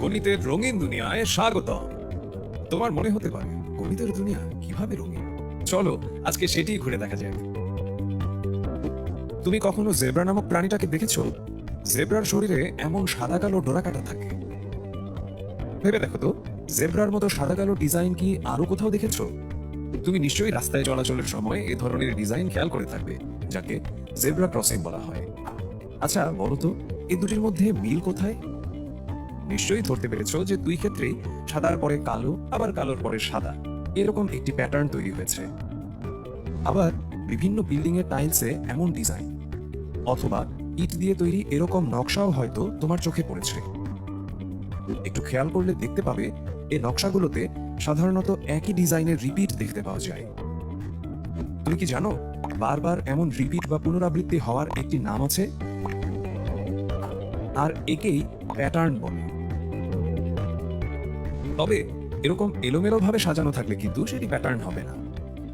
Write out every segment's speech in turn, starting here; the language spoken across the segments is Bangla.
গণিতের রঙিন দুনিয়ায় স্বাগত। তোমার মনে হতে পারে গণিতের দুনিয়া কিভাবে রঙিন? চলো আজকে সেটি ঘুরে দেখা যাক। তুমি কখনো জেব্রা নামক প্রাণীটাকে দেখেছো? জেব্রার শরীরে এমন সাদা কালো ডোরাকাটা থাকে। ভেবে দেখো তো, জেব্রার মতো সাদা কালো ডিজাইন কি আরো কোথাও দেখেছো? তুমি নিশ্চয়ই রাস্তায় চলাচলের সময় এ ধরনের ডিজাইন খেয়াল করে থাকবে, যাকে জেব্রা ক্রসিং বলা হয়। আচ্ছা বলো তো, এই দুটির মধ্যে মিল কোথায়? নিশ্চয়ই ধরতে পেরেছো যে দুই ক্ষেত্রেই সাদার পরে কালো, আবার কালোর পরে সাদা, এরকম একটি প্যাটার্ন তৈরি হয়েছে। আবার বিভিন্ন বিল্ডিং এর টাইলসে এমন ডিজাইন, অথবা ইট দিয়ে তৈরি এরকম নকশাও হয়তো তোমার চোখে পড়েছে। একটু খেয়াল করলে দেখতে পাবে এই নকশাগুলোতে সাধারণত একই ডিজাইনের রিপিট দেখতে পাওয়া যায়। তুমি কি জানো, বারবার এমন রিপিট বা পুনরাবৃত্তি হওয়ার একটি নাম আছে, আর একেই প্যাটার্ন বলে। তবে এরকম এলোমেলো ভাবে সাজানো থাকলে কিন্তু সেটি প্যাটার্ন হবে না।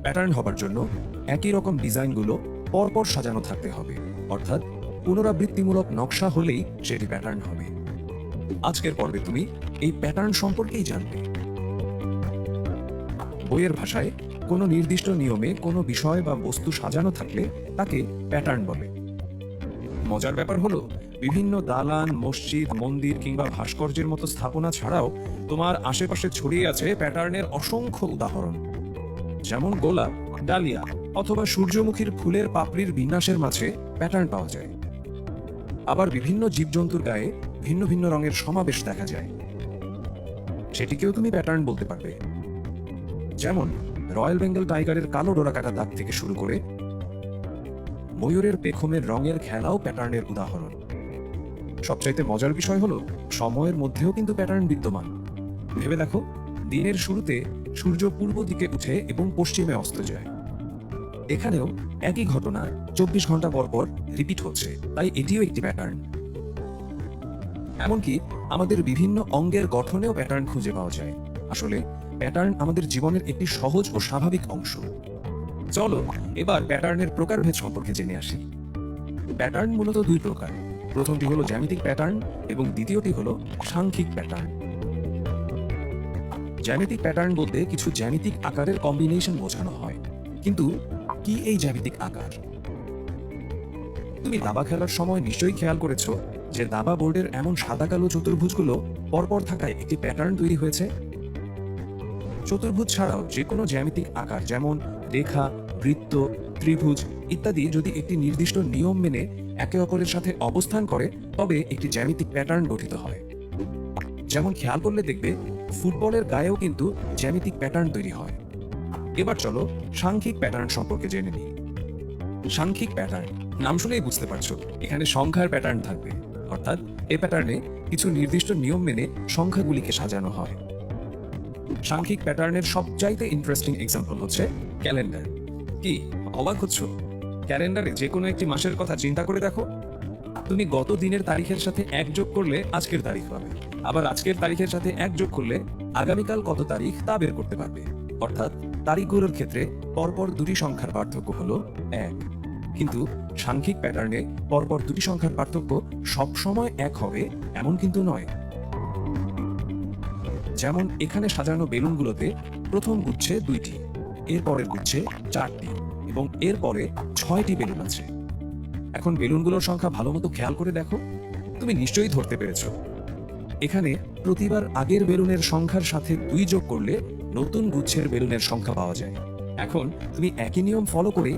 প্যাটার্ন হবার জন্য একই রকম ডিজাইনগুলো পরপর সাজানো থাকতে হবে, অর্থাৎ পুনরাবৃত্তিমূলক নকশা হলেই সেটি প্যাটার্ন হবে। আজকের পর্বে তুমি এই প্যাটার্ন সম্পর্কেই জানবে। বইয়ের ভাষায় কোনো নির্দিষ্ট নিয়মে কোনো বিষয় বা বস্তু সাজানো থাকলে তাকে প্যাটার্ন বলে। মজার ব্যাপার হলো, বিভিন্ন দালান, মসজিদ, মন্দির কিংবা ভাস্কর্যের মতো স্থাপনা ছাড়াও তোমার আশেপাশে ছড়িয়ে আছে প্যাটার্নের অসংখ্য উদাহরণ। যেমন গোলাপ, ডালিয়া অথবা সূর্যমুখীর ফুলের পাপড়ির বিন্যাসের মাঝে প্যাটার্ন পাওয়া যায়। আবার বিভিন্ন জীবজন্তুর গায়ে ভিন্ন ভিন্ন রঙের সমাবেশ দেখা যায়, সেটিকেও তুমি প্যাটার্ন বলতে পারবে। যেমন রয়্যাল বেঙ্গল টাইগারের কালো ডোরাকাটা দাগ থেকে শুরু করে ময়ূরের পেখমের রঙের খেলাও প্যাটার্নের উদাহরণ। সবচাইতে মজার বিষয় হলো, সময়ের মধ্যেও কিন্তু প্যাটার্ন বিদ্যমান। ভেবে দেখো, দিনের শুরুতে সূর্য পূর্ব দিকে উঠে এবং পশ্চিমে অস্ত যায়। এখানেও একই ঘটনা 24 ঘন্টা পর পর রিপিট হচ্ছে, তাই এটিও একটি প্যাটার্ন। এমনকি আমাদের বিভিন্ন অঙ্গের গঠনেও প্যাটার্ন খুঁজে পাওয়া যায়। আসলে প্যাটার্ন আমাদের জীবনের একটি সহজ ও স্বাভাবিক অংশ। চলো এবার প্যাটার্নের প্রকারভেদ সম্পর্কে জেনে আসি। প্যাটার্ন মূলত দুই প্রকার। প্রথমটি হলো জ্যামিতিক প্যাটার্ন এবং দ্বিতীয়টি হলো সাংখ্যিক প্যাটার্ন। জ্যামিতিক প্যাটার্ন বলতে কিছু জ্যামিতিক আকারের কম্বিনেশন বোঝানো হয়। কিন্তু কি এই জ্যামিতিক আকার? তুমি দাবা খেলার সময় নিশ্চয়ই খেয়াল করেছো যে দাবা বোর্ডের এমন সাদা কালো চতুর্ভুজগুলো পরপর থাকায় একটি প্যাটার্ন তৈরি হয়েছে। চতুর্ভুজ ছাড়াও যে কোনো জ্যামিতিক আকার, যেমন রেখা, বৃত্ত, ত্রিভুজ ইত্যাদি যদি একটি নির্দিষ্ট নিয়ম মেনে একে অপরের সাথে অবস্থান করে, তবে একটি জ্যামিতিক প্যাটার্ন গঠিত হয়। যেমন খেয়াল করলে দেখবে ফুটবলের গায়েও কিন্তু জ্যামিতিক প্যাটার্ন তৈরি হয়। এবার চলো সাংখ্যিক প্যাটার্ন সম্পর্কে জেনে নিই। সাংখ্যিক প্যাটার্ন নাম শুনেই বুঝতে পারছো, এখানে সংখ্যার প্যাটার্ন থাকবে, অর্থাৎ এই প্যাটার্নে কিছু নির্দিষ্ট নিয়ম মেনে সংখ্যাগুলিকে সাজানো হয়। সাংখ্যিক প্যাটার্নের সবচাইতে ইন্টারেস্টিং এক্সাম্পল হচ্ছে ক্যালেন্ডার। কি অবাক হচ্ছ? ক্যালেন্ডারে যে কোনো একটি মাসের কথা চিন্তা করে দেখো। তুমি গত দিনের তারিখের সাথে এক যোগ করলে আজকের তারিখ পাবে, আবার আজকের তারিখের সাথে এক যোগ করলে আগামীকাল কত তারিখ তা বের করতে পারবে। অর্থাৎ তারিখগুলোর ক্ষেত্রে পরপর দুটি সংখ্যার পার্থক্য হলো এক। কিন্তু সাংখ্যিক প্যাটার্নে পরপর দুটি সংখ্যার পার্থক্য সবসময় এক হবে এমন কিন্তু নয়। যেমন এখানে সাজানো বেলুনগুলোতে প্রথম গুচ্ছে 2টি, এর পরের গুচ্ছে 4টি এবং এর পরে 6টি বেলুন আছে। এখন বেলুনগুলোর সংখ্যা ভালো মতো খেয়াল করে দেখো, তুমি নিশ্চয়ই ধরতে পেরেছো। এখানে প্রতিবার আগের বেলুনের সংখ্যার সাথে 2 যোগ করলে নতুন গুচ্ছের বেলুনের সংখ্যা পাওয়া যায়। এখন তুমি একই নিয়ম ফলো করে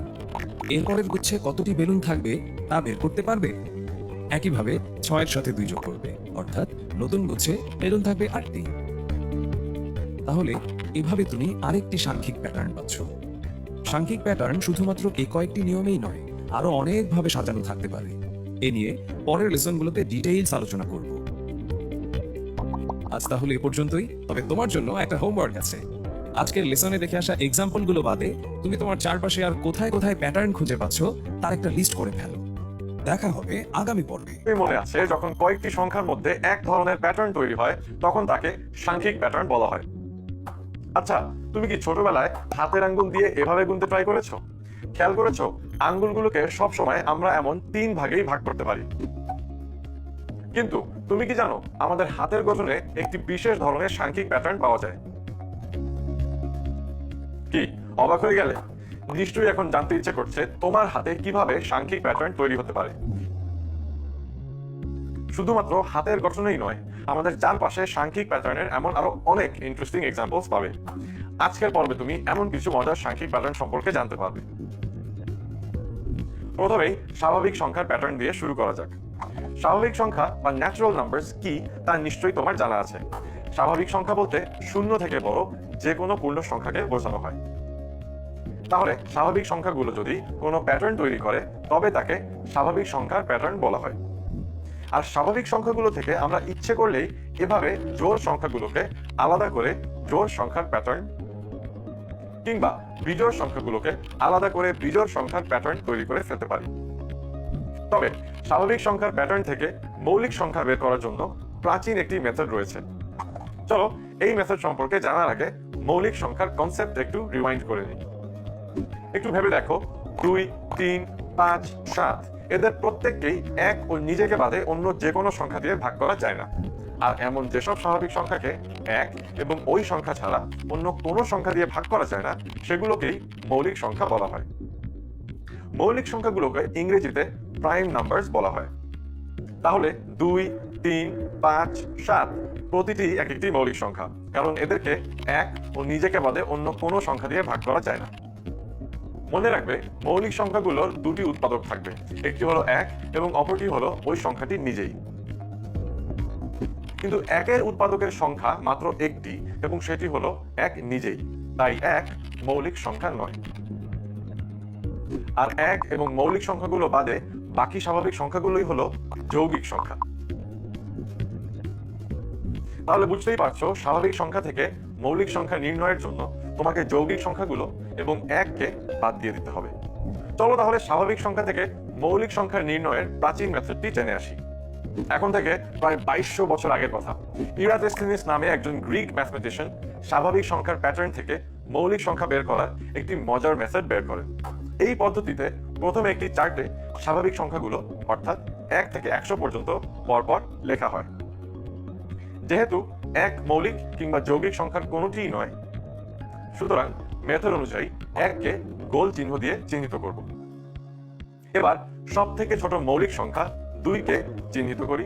এর পরের গুচ্ছে কতটি বেলুন থাকবে তা বের করতে পারবে। একইভাবে 6-এর সাথে 2 যোগ করবে, অর্থাৎ নতুন গুচ্ছে বেলুন থাকবে 8টি। তাহলে এভাবে তুমি আরেকটি সাংখ্যিক প্যাটার্ন পাচ্ছ। সাংখ্যিক প্যাটার্ন শুধুমাত্র এই কয়েকটি নিয়মেই নয়, আরো অনেকভাবে সাজানো থাকতে পারে। এ নিয়ে পরের লেসনগুলোতে ডিটেইলস আলোচনা করব। আজ তাহলে এ পর্যন্তই। তবে তোমার জন্য একটা হোমওয়ার্ক আছে। আজকের লেসনে দেখে আসা এক্সাম্পলগুলো বাদে তুমি তোমার চারপাশে আর কোথায় কোথায় প্যাটার্ন খুঁজে পাচ্ছ তার একটা লিস্ট করে ফেলো। দেখা হবে আগামী পর্বে। মনে আছে, যখন কয়েকটি সংখ্যার মধ্যে এক ধরনের প্যাটার্ন তৈরি হয় তখন তাকে সাংখ্যিক প্যাটার্ন বলা হয়। আচ্ছা, তুমি কি ছোটবেলায় হাতের আঙ্গুল দিয়ে এভাবে গুনতে ট্রাই করেছো? খেয়াল করেছো আঙ্গুলগুলোকে সব সময় আমরা এমন 3 ভাগেই ভাগ করতে পারি। কিন্তু তুমি কি জানো আমাদের হাতের গঠনে একটি বিশেষ ধরনের সাংখ্যিক প্যাটার্ন পাওয়া যায়? কি অবাক হয়ে গেলে? নিশ্চয়ই এখন জানতে ইচ্ছে করছে তোমার হাতে কিভাবে সাংখ্যিক প্যাটার্ন তৈরি হতে পারে। শুধুমাত্র হাতের গঠনেই নয়, আমাদের চারপাশে সাংখ্যিক প্যাটার্নের এমন আরো অনেক ইন্টারেস্টিং এক্সাম্পলস পাবে। আজকের পর্বে তুমি এমন কিছু মজার সাংখ্যিক প্যাটার্ন সম্পর্কে জানতে পারবে। প্রথমেই স্বাভাবিক সংখ্যার প্যাটার্ন দিয়ে শুরু করা যাক। স্বাভাবিক সংখ্যা বা ন্যাচারাল নাম্বারস কি তা নিশ্চয়ই তোমার জানা আছে। স্বাভাবিক সংখ্যা বলতে শূন্য থেকে বড় যে কোনো পূর্ণ সংখ্যাকে বোঝানো হয়। তাহলে স্বাভাবিক সংখ্যাগুলো যদি কোনো প্যাটার্ন তৈরি করে তবে তাকে স্বাভাবিক সংখ্যার প্যাটার্ন বলা হয়। আর স্বাভাবিক সংখ্যাগুলো থেকে আমরা ইচ্ছে করলেই এভাবে জোড় সংখ্যাগুলোকে আলাদা করে জোড় সংখ্যার প্যাটার্ন, কিংবা বিজোড় সংখ্যাগুলোকে আলাদা করে বিজোড় সংখ্যার প্যাটার্ন তৈরি করে ফেলতে পারি। তবে স্বাভাবিক সংখ্যার প্যাটার্ন থেকে মৌলিক সংখ্যা বের করার জন্য প্রাচীন একটি মেথড রয়েছে। চলো এই মেথড সম্পর্কে জানার আগে মৌলিক সংখ্যার কনসেপ্ট একটু রিমাইন্ড করে নিই। একটু ভেবে দেখো, 2, 3, 5, 7 এদের প্রত্যেককেই এক ও নিজেকে বাদে অন্য যে কোনো সংখ্যা দিয়ে ভাগ করা যায় না। আর এমন যেসব স্বাভাবিক সংখ্যাকে এক এবং ওই সংখ্যা ছাড়া অন্য কোনো সংখ্যা দিয়ে ভাগ করা যায় না সেগুলোকেই মৌলিক সংখ্যা বলা হয়। মৌলিক সংখ্যাগুলোকে ইংরেজিতে প্রাইম নাম্বারস বলা হয়। তাহলে 2, 3, 5, 7 প্রতিটি এক একটি মৌলিক সংখ্যা, কারণ এদেরকে এক ও নিজেকে বাদে অন্য কোনো সংখ্যা দিয়ে ভাগ করা যায় না। মনে রাখবে মৌলিক সংখ্যাগুলোর দুটি উৎপাদক থাকবে, একটি হলো এক এবং অপরটি হলো ওই সংখ্যাটি নিজেই। কিন্তু একের উৎপাদকের সংখ্যা মাত্র একটি এবং সেটি হলো এক নিজেই, তাই এক মৌলিক সংখ্যা নয়। আর এক এবং মৌলিক সংখ্যাগুলো বাদে বাকি স্বাভাবিক সংখ্যাগুলোই হলো যৌগিক সংখ্যা। তাহলে বুঝতেই পারছো স্বাভাবিক সংখ্যা থেকে মৌলিক সংখ্যা নির্ণয়ের জন্য তোমাকে যৌগিক সংখ্যাগুলো এবং এককে বাদ দিয়ে দিতে হবে। চলো তাহলে স্বাভাবিক সংখ্যা থেকে মৌলিক সংখ্যা নির্ণয়ের প্রাচীন মেথডটি জেনে আসি। এখন থেকে প্রায় 2200 বছর আগের কথা। ইরাটোস্থেনিস নামে একজন গ্রিক ম্যাথমেটিশিয়ান স্বাভাবিক সংখ্যার প্যাটার্ন থেকে মৌলিক সংখ্যা বের করার একটি মজার মেথড বের করেন। এই পদ্ধতিতে প্রথমে একটি চার্টে স্বাভাবিক সংখ্যাগুলো অর্থাৎ 1 থেকে 100 পর্যন্ত পরপর লেখা হয়। যেহেতু এক মৌলিক কিংবা যৌগিক সংখ্যার কোনোটিই নয়, সুতরাং মেথড অনুযায়ী এককে গোল চিহ্ন দিয়ে চিহ্নিত করব। এবার সব থেকে ছোট মৌলিক সংখ্যা 2কে চিহ্নিত করি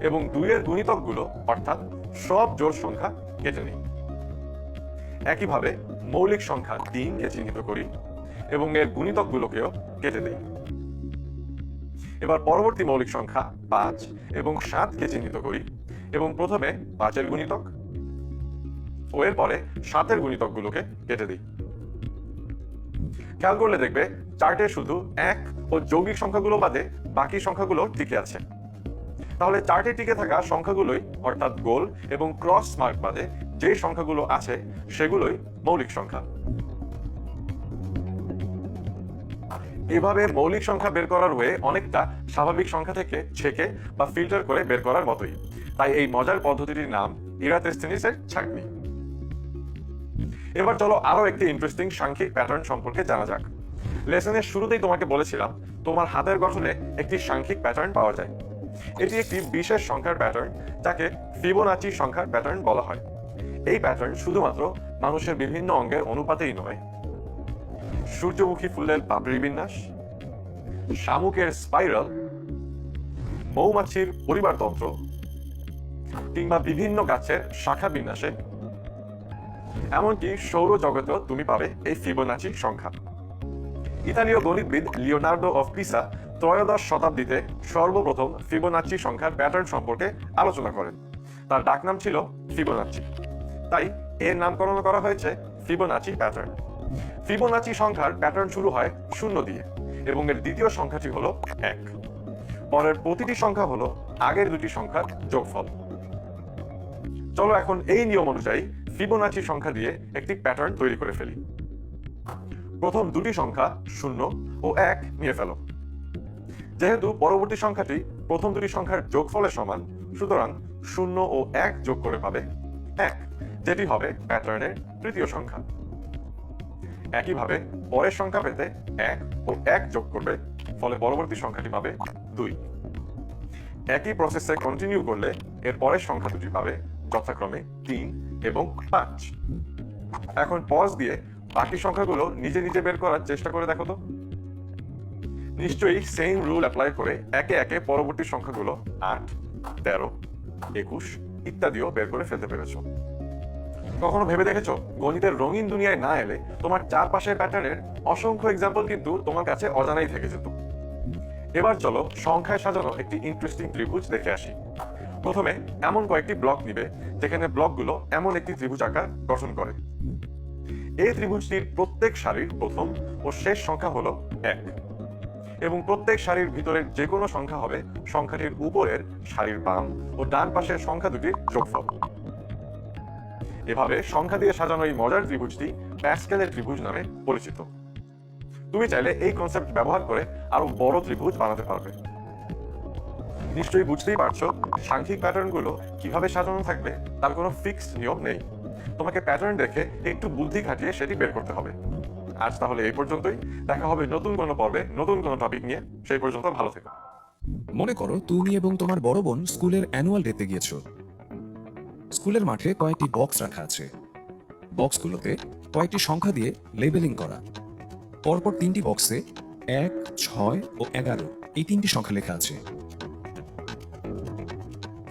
এবং 2 এর গুণিতকগুলো অর্থাৎ সব জোড় সংখ্যা কেটে নিই। একইভাবে মৌলিক সংখ্যা 3কে চিহ্নিত করি এবং এর গুণিতকগুলোকেও কেটে দিই। এবার পরবর্তী মৌলিক সংখ্যা 5 এবং 7কে চিহ্নিত করি এবং প্রথমে 5 এর গুণিতক ও এর পরে 7 এর গুণিতকগুলোকে কেটে দিই। খেয়াল করলে দেখবে চার্টে শুধু এক ও যৌগিক সংখ্যাগুলো বাদে বাকি সংখ্যাগুলো টিকে আছে। তাহলে চার্টে টিকে থাকা সংখ্যাগুলোই অর্থাৎ গোল এবং ক্রস মার্ক বাদে যে সংখ্যাগুলো আছে সেগুলোই মৌলিক সংখ্যা। এভাবে মৌলিক সংখ্যা বের করার ওয়ে অনেকটা স্বাভাবিক সংখ্যা থেকে ছেঁকে বা ফিল্টার করে বের করার মতোই। তাই এই মজার পদ্ধতিটির নাম ইরাটোস্থেনিসের ছাঁকনি। এবার চলো আরো একটি ইন্টারেস্টিং সাংখ্যিক প্যাটার্ন সম্পর্কে জানা যাক। লেসনের শুরুতেই তোমাকে বলেছিলাম তোমার হাতের গঠনে একটি সাংখ্যিক প্যাটার্ন পাওয়া যায়। এটি একটি বিশেষ সংখ্যার প্যাটার্ন যাকে ফিবোনাচি সংখ্যার প্যাটার্ন বলা হয়। এই প্যাটার্ন শুধুমাত্র মানুষের বিভিন্ন অঙ্গের অনুপাতেই নয়, সূর্যমুখী ফুলের পাপড়ি বিন্যাস, শামুকের স্পাইরাল, মৌমাছির পরিবারতন্ত্র কিংবা বিভিন্ন গাছের শাখা বিন্যাসে, এমনকি সৌরজগতেও তুমি পাবে এই ফিবোনাচি সংখ্যা। ইতালীয় গণিতবিদ লিওনার্দো অফ পিসা ত্রয়োদশ শতাব্দীতে সর্বপ্রথম ফিবোনাচি সংখ্যার প্যাটার্ন সম্পর্কে আলোচনা করেন। তার ডাকনাম ছিল ফিবোনাচি, তাই এর নামকরণ করা হয়েছে ফিবোনাচি প্যাটার্ন। ফিবোনাচি সংখ্যার প্যাটার্ন শুরু হয় 0 দিয়ে এবং এর দ্বিতীয় সংখ্যাটি হলো 1। পরের প্রতিটি সংখ্যা হলো আগের দুটি সংখ্যার যোগফল। চলো এখন এই নিয়ম অনুযায়ী ফিবোনাচি সংখ্যা দিয়ে একটি প্যাটার্ন তৈরি করে ফেলি। প্রথম দুটি সংখ্যা 0 ও 1 নিয়ে ফেলো। যেহেতু পরবর্তী সংখ্যাটি প্রথম দুটি সংখ্যার যোগফলের সমান, সুতরাং 0 ও 1 যোগ করে পাবে 1, যেটি হবে প্যাটার্নের তৃতীয় সংখ্যা। একইভাবে পরের সংখ্যা পেতে 1 ও 1 যোগ করবে, ফলে পরবর্তী সংখ্যাটি পাবে 2। একই প্রসেসে কন্টিনিউ করলে এর পরের সংখ্যা দুটি পাবে, যথাক্রমে 3 এবং 5। এখন পজ দিয়ে বাকি সংখ্যাগুলো নিজে নিজে বের করার চেষ্টা করে দেখো তো। নিশ্চয়ই সেম রুল অ্যাপ্লাই করে একে একে পরবর্তী সংখ্যাগুলো 8, 13, 21 ইত্যাদিও বের করে ফেলতে পেরেছো। কখনো ভেবে দেখেছো গণিতের রঙিন দুনিয়ায় না এলে তোমার চারপাশের প্যাটার্নের অসংখ্য এক্সাম্পল কিন্তু তোমার কাছে অজানাই থেকে যেত। এবার চলো সংখ্যায় সাজানো একটি ইন্টারেস্টিং ত্রিভুজ দেখে আসি। প্রথমে এমন কয়েকটি ব্লক নিবে যেখানে ব্লকগুলো এমন একটি ত্রিভুজ আকার গঠন করে। এই ত্রিভুজটির প্রত্যেক সারির প্রথম ও শেষ সংখ্যা হলো 1 এবং প্রত্যেক সারির ভিতরের যে কোনো সংখ্যা হবে সংখ্যাটির উপরের সারির বাম ও ডান পাশের সংখ্যা দুটির যোগফল। এভাবে সংখ্যা দিয়ে সাজানো এই মজার ত্রিভুজটি প্যাসকেলের ত্রিভুজ নামে পরিচিত। তুমি চাইলে এই কনসেপ্ট ব্যবহার করে আরো বড় ত্রিভুজ বানাতে পারবে। নিশ্চয়ই বুঝতেই পারছো সাংখ্যিক প্যাটার্নগুলো কিভাবে সাজানো থাকবে তার কোনো ফিক্সড নিয়ম নেই। তোমাকে প্যাটার্ন দেখে একটু বুদ্ধি খাটিয়ে সেটি বের করতে হবে। আজ তাহলে এই পর্যন্তই। দেখা হবে নতুন কোনো পর্বে নতুন কোনো টপিক নিয়ে। সেই পর্যন্ত ভালো থেকো। মনে করো তুমি এবং তোমার বড় বোন স্কুলের অ্যানুয়াল ডেতে গিয়েছো। স্কুলের মাঠে কয়েকটি বক্স রাখা আছে। বক্সগুলোতে কয়েকটি সংখ্যা দিয়ে লেবেলিং করা। পরপর 3টি বক্সে 1, 6 ও 11 এই 3টি সংখ্যা লেখা আছে।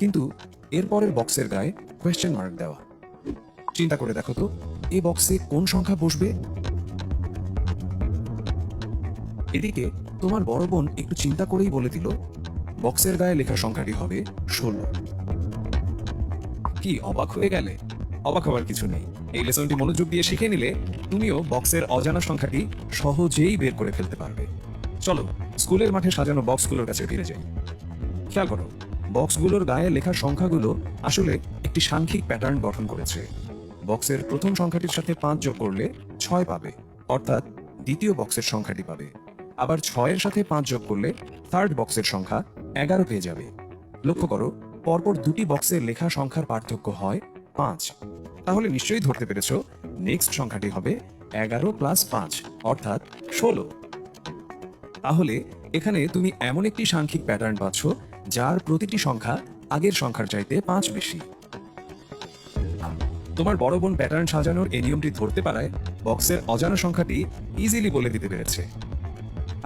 কিন্তু এরপরের বক্সের গায়ে কোয়েশ্চেন মার্ক দেওয়া। চিন্তা করে দেখো তো এই বক্সে কোন সংখ্যা বসবে। এদিকে তোমার বড় বোন একটু চিন্তা করেই বলে দিল বক্সের গায়ে লেখা সংখ্যাটি হবে 16। কি অবাক হয়ে গেলে? অবাক হওয়ার কিছু নেই। এই লেসনটি মনোযোগ দিয়ে শিখে নিলে তুমিও বক্সের অজানা সংখ্যাটি সহজেই বের করে ফেলতে পারবে। চলো স্কুলের মাঠে সাজানো বক্সগুলোর কাছে ফিরে যাই। খেয়াল করো বক্সগুলোর গায়ে লেখা সংখ্যাগুলো আসলে একটি সাংখ্যিক প্যাটার্ন গঠন করেছে। বক্সের প্রথম সংখ্যাটির সাথে 5 যোগ করলে 6 পাবে, অর্থাৎ দ্বিতীয় বক্সের সংখ্যাটি পাবে। আবার 6 এর সাথে 5 যোগ করলে থার্ড বক্সের সংখ্যা 11 পেয়ে যাবে। লক্ষ্য করো পরপর দুটি বক্সের লেখা সংখ্যার পার্থক্য হয় 5। তাহলে নিশ্চয়ই ধরতে পেরেছো নেক্সট সংখ্যাটি হবে 11 প্লাস 5 অর্থাৎ 16। তাহলে এখানে তুমি এমন একটি সাংখ্যিক প্যাটার্ন পাচ্ছ যার প্রতিটি সংখ্যা আগের সংখ্যার চাইতে 5 বেশি। তোমার বড় বোন প্যাটার্ন সাজানোর এই নিয়মটি ধরতে পারায় বক্সের অজানা সংখ্যাটি ইজিলি বলে দিতে পেরেছে।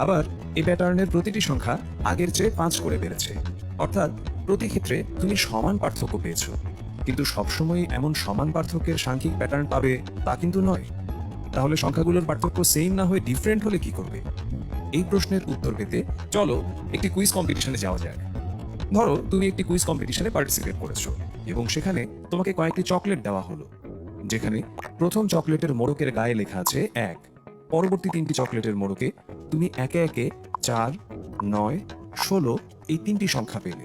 আবার এই প্যাটার্নের প্রতিটি সংখ্যা আগের চেয়ে 5 করে বেড়েছে, অর্থাৎ প্রতি ক্ষেত্রে তুমি সমান পার্থক্য পেয়েছো। কিন্তু সবসময় এমন সমান পার্থক্যের সাংখ্যিক প্যাটার্ন পাবে তা কিন্তু নয়। তাহলে সংখ্যাগুলোর পার্থক্য সেম না হয়ে ডিফারেন্ট হলে কি করবে? এই প্রশ্নের উত্তর পেতে চলো একটি কুইজ কম্পিটিশনে যাওয়া যাক। ধরো তুমি একটি কুইজ কম্পিটিশনে পার্টিসিপেট করেছো এবং সেখানে তোমাকে কয়েকটি চকলেট দেওয়া হলো, যেখানে প্রথম চকলেটের মোড়কের গায়ে লেখা আছে 1। পরবর্তী 3টি চকলেটের মোড়কে তুমি একে একে 4, 9, 16 এই 3টি সংখ্যা পেলে।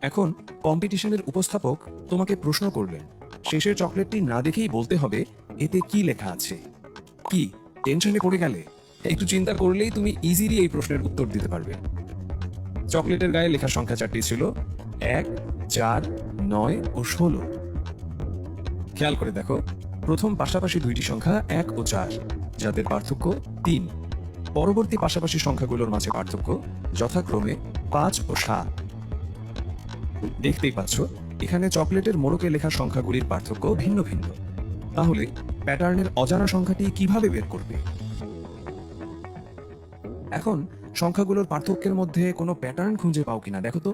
এখন কম্পিটিশনের উপস্থাপক তোমাকে প্রশ্ন করলেন, শেষের চকলেটটি না দেখেই বলতে হবে এতে কি লেখা আছে। কি টেনশনে পড়ে গেলে? একটু চিন্তা করলেই তুমি ইজিলি এই প্রশ্নের উত্তর দিতে পারবে। চকলেটের গায়ে লেখা সংখ্যা 4টি ছিল 1, 4, 9 ও 16। খেয়াল করে দেখো প্রথম পাশাপাশি দুইটি সংখ্যা 1 ও 4, যাদের পার্থক্য 3। পরবর্তী পাশাপাশি সংখ্যাগুলোর মাঝে পার্থক্য যথাক্রমে 5 ও 7। দেখতেই পাচ্ছ এখানে চকলেটের মোড়কে লেখা সংখ্যাগুলির পার্থক্য ভিন্ন ভিন্ন। তাহলে প্যাটার্নের অজানা সংখ্যাটি কিভাবে বের করবে? এখন সংখ্যাগুলোর পার্থক্যের মধ্যে কোনো প্যাটার্ন খুঁজে পাও কিনা দেখো তো।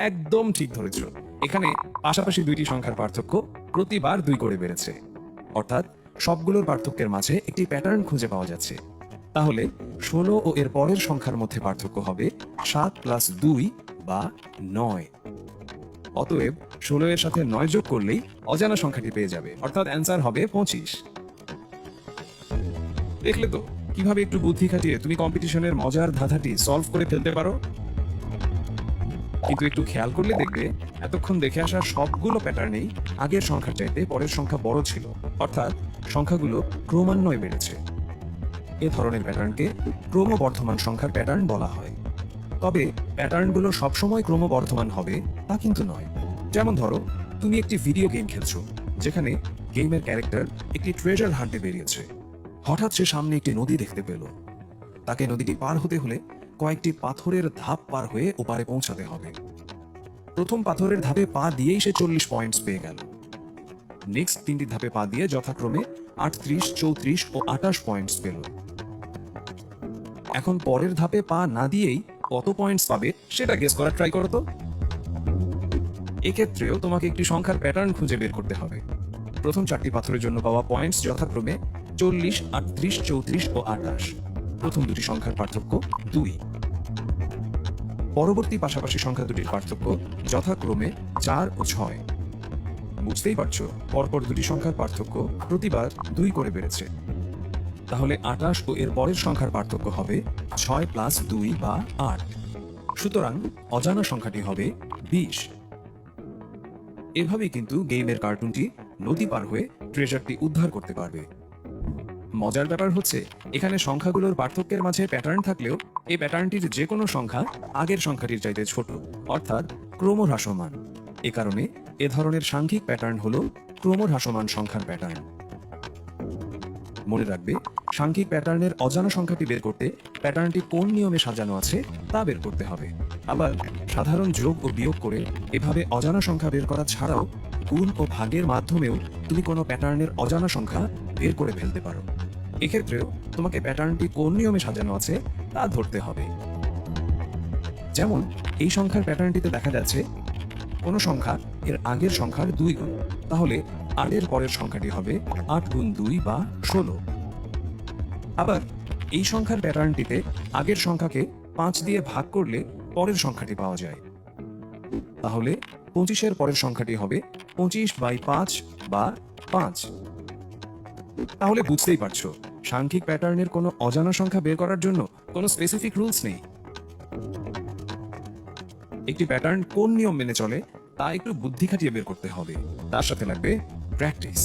একদম ঠিক ধরেছ, এখানে পাশাপাশি দুইটি সংখ্যার পার্থক্য প্রতিবার 2 করে বেড়েছে, অর্থাৎ সবগুলোর পার্থক্যের মাঝে একটি প্যাটার্ন খুঁজে পাওয়া যাচ্ছে। তাহলে 16 ও এর পরের সংখ্যার মধ্যে পার্থক্য হবে 7 প্লাস 2 বা 9। অতএব 16 এর সাথে 9 যোগ করলেই অজানা সংখ্যাটি পেয়ে যাবে, অর্থাৎ অ্যান্সার হবে 25। দেখলে তো কিভাবে একটু বুদ্ধি খাটিয়ে তুমি কম্পিটিশনের মজার ধাঁধাটি সলভ করে ফেলতে পারো। কিন্তু একটু খেয়াল করলে দেখবে এতক্ষণ দেখে আসা সবগুলো প্যাটার্নেই আগের সংখ্যার চাইতে পরের সংখ্যা বড় ছিল, অর্থাৎ সংখ্যাগুলো ক্রমান্বয়ে বেড়েছে। এ ধরনের প্যাটার্নকে ক্রমবর্ধমান সংখ্যার প্যাটার্ন বলা হয়। তবে প্যাটার্নগুলো সবসময় ক্রমবর্ধমান হবে তা কিন্তু নয়। যেমন ধরো তুমি একটি ভিডিও গেম খেলছো, যেখানে গেমের ক্যারেক্টার একটি ট্রেজার হান্টে বেরিয়েছে। হঠাৎ সে সামনে একটি নদী দেখতে পেল। তাকে নদীটি পার হতে হলে কয়েকটি পাথরের ধাপ পার হয়ে ওপারে পৌঁছাতে হবে। প্রথম পাথরের ধাপে পা দিয়েই সে 40 পয়েন্টস পেয়ে গেল। নেক্সট তিনটি ধাপে পা দিয়ে যথাক্রমে 38, 34 ও 28 পয়েন্টস পেল। এখন পরের ধাপে পা না দিয়েই কত পয়েন্টস পাবে সেটা গেস করার ট্রাই করো তো। এক্ষেত্রেও তোমাকে একটি সংখ্যার প্যাটার্ন খুঁজে বের করতে হবে। প্রথম 4টি পাথরের জন্য পাওয়া পয়েন্টস যথাক্রমে 40, 38, 34 ও 28। প্রথম দুটি সংখ্যার পার্থক্য 2। পরবর্তী পাশাপাশি সংখ্যা দুটির পার্থক্য যথাক্রমে 4 ও 6। বুঝতেই পারছো, পরপর দুটি সংখ্যার পার্থক্য প্রতিবার 2 করে বেড়েছে। তাহলে 28 ও এর পরের সংখ্যার পার্থক্য হবে 6 প্লাস 2 বা 8। সুতরাং অজানা সংখ্যাটি হবে 20। এভাবেই কিন্তু গেমের কার্টুনটি নদী পার হয়ে ট্রেজারটি উদ্ধার করতে পারবে। মজার ব্যাপার হচ্ছে, এখানে সংখ্যাগুলোর পার্থক্যের মাঝে প্যাটার্ন থাকলেও এই প্যাটার্নটির যে কোনো সংখ্যা আগের সংখ্যাটির চাইতে ছোট, অর্থাৎ ক্রমহ্রাসমান। এ কারণে এ ধরনের সাংখ্যিক প্যাটার্ন হলো ক্রমহ্রাসমান সংখ্যার প্যাটার্ন। মনে রাখবে, সাংখ্যিক প্যাটার্নের অজানা সংখ্যাটি বের করতে প্যাটার্নটি কোন নিয়মে সাজানো আছে তা বের করতে হবে। আবার সাধারণ যোগ ও বিয়োগ করে এভাবে অজানা সংখ্যা বের করা ছাড়াও গুণ ও ভাগের মাধ্যমেও তুমি কোনো প্যাটার্নের অজানা সংখ্যা বের করে ফেলতে পারো। এক্ষেত্রেও তোমাকে প্যাটার্নটি কোন নিয়মে সাজানো আছে তা ধরতে হবে। যেমন এই সংখ্যার প্যাটার্নটিতে দেখা যাচ্ছে কোনো সংখ্যা এর আগের সংখ্যার 2 গুণ, তাহলে 8 এর পরের সংখ্যাটি হবে 8 গুণ 2 বা 16। আবার এই সংখ্যার প্যাটার্নটিতে আগের সংখ্যাকে 5 দিয়ে ভাগ করলে পরের সংখ্যাটি পাওয়া যায়। তাহলে 25 এর পরের সংখ্যাটি হবে 25/5 বা 5। তাহলে বুঝতেই পারছো, সাংখ্যিক প্যাটার্নের কোনো অজানা সংখ্যা বের করার জন্য কোনো স্পেসিফিক রুলস নেই। একটি প্যাটার্ন কোন নিয়ম মেনে চলে তা একটু বুদ্ধি খাটিয়ে বের করতে হবে, তার সাথে লাগবে প্র্যাকটিস।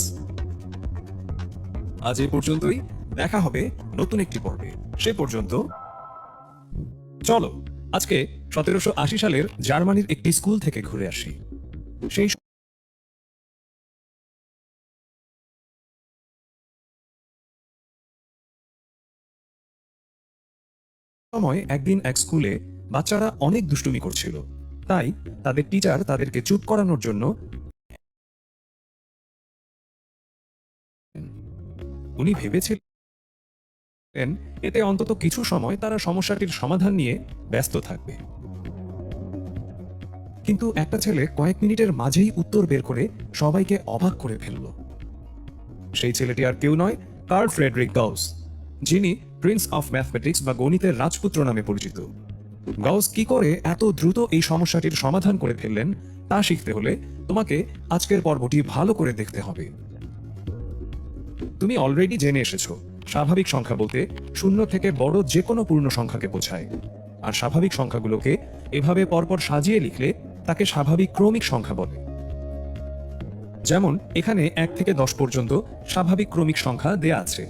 আজ এই পর্যন্তই, দেখা হবে নতুন একটি পর্বে। সে পর্যন্ত চলো আজকে 1780 সালের জার্মানির একটি স্কুল থেকে ঘুরে আসি। সেই সময় একদিন এক স্কুলে বাচ্চারা অনেক দুষ্টুমি করছিল, তাই তাদের টিচার তাদেরকে চুপ করানোর জন্য উনি ভেবেছিলেন এতে অন্তত কিছু সময় তারা সমস্যাটির সমাধান নিয়ে ব্যস্ত থাকবে। কিন্তু একটা ছেলে কয়েক মিনিটের মাঝেই উত্তর বের করে সবাইকে অবাক করে ফেলল। সেই ছেলেটি আর কেউ নয়, কার্ল ফ্রেডরিক গাউস, যিনি প্রিন্স অফ ম্যাথমেটিক্স বা গণিতের রাজপুত্র নামে পরিচিত। গাউস কি করে এত দ্রুত এই সমস্যাটির সমাধান করে ফেললেন তা শিখতে হলে তোমাকে আজকের পর্বটি ভালো করে দেখতে হবে। তুমি অলরেডি জেনে এসেছো, স্বাভাবিক সংখ্যা বলতে 0 থেকে বড় যে কোনো পূর্ণ সংখ্যাকে বোঝায়। আর স্বাভাবিক সংখ্যাগুলোকে এভাবে পরপর সাজিয়ে লিখলে তাকে স্বাভাবিক ক্রমিক সংখ্যা বলে। যেমন এখানে 1 থেকে 10 পর্যন্ত স্বাভাবিক ক্রমিক সংখ্যা দেয়া আছে।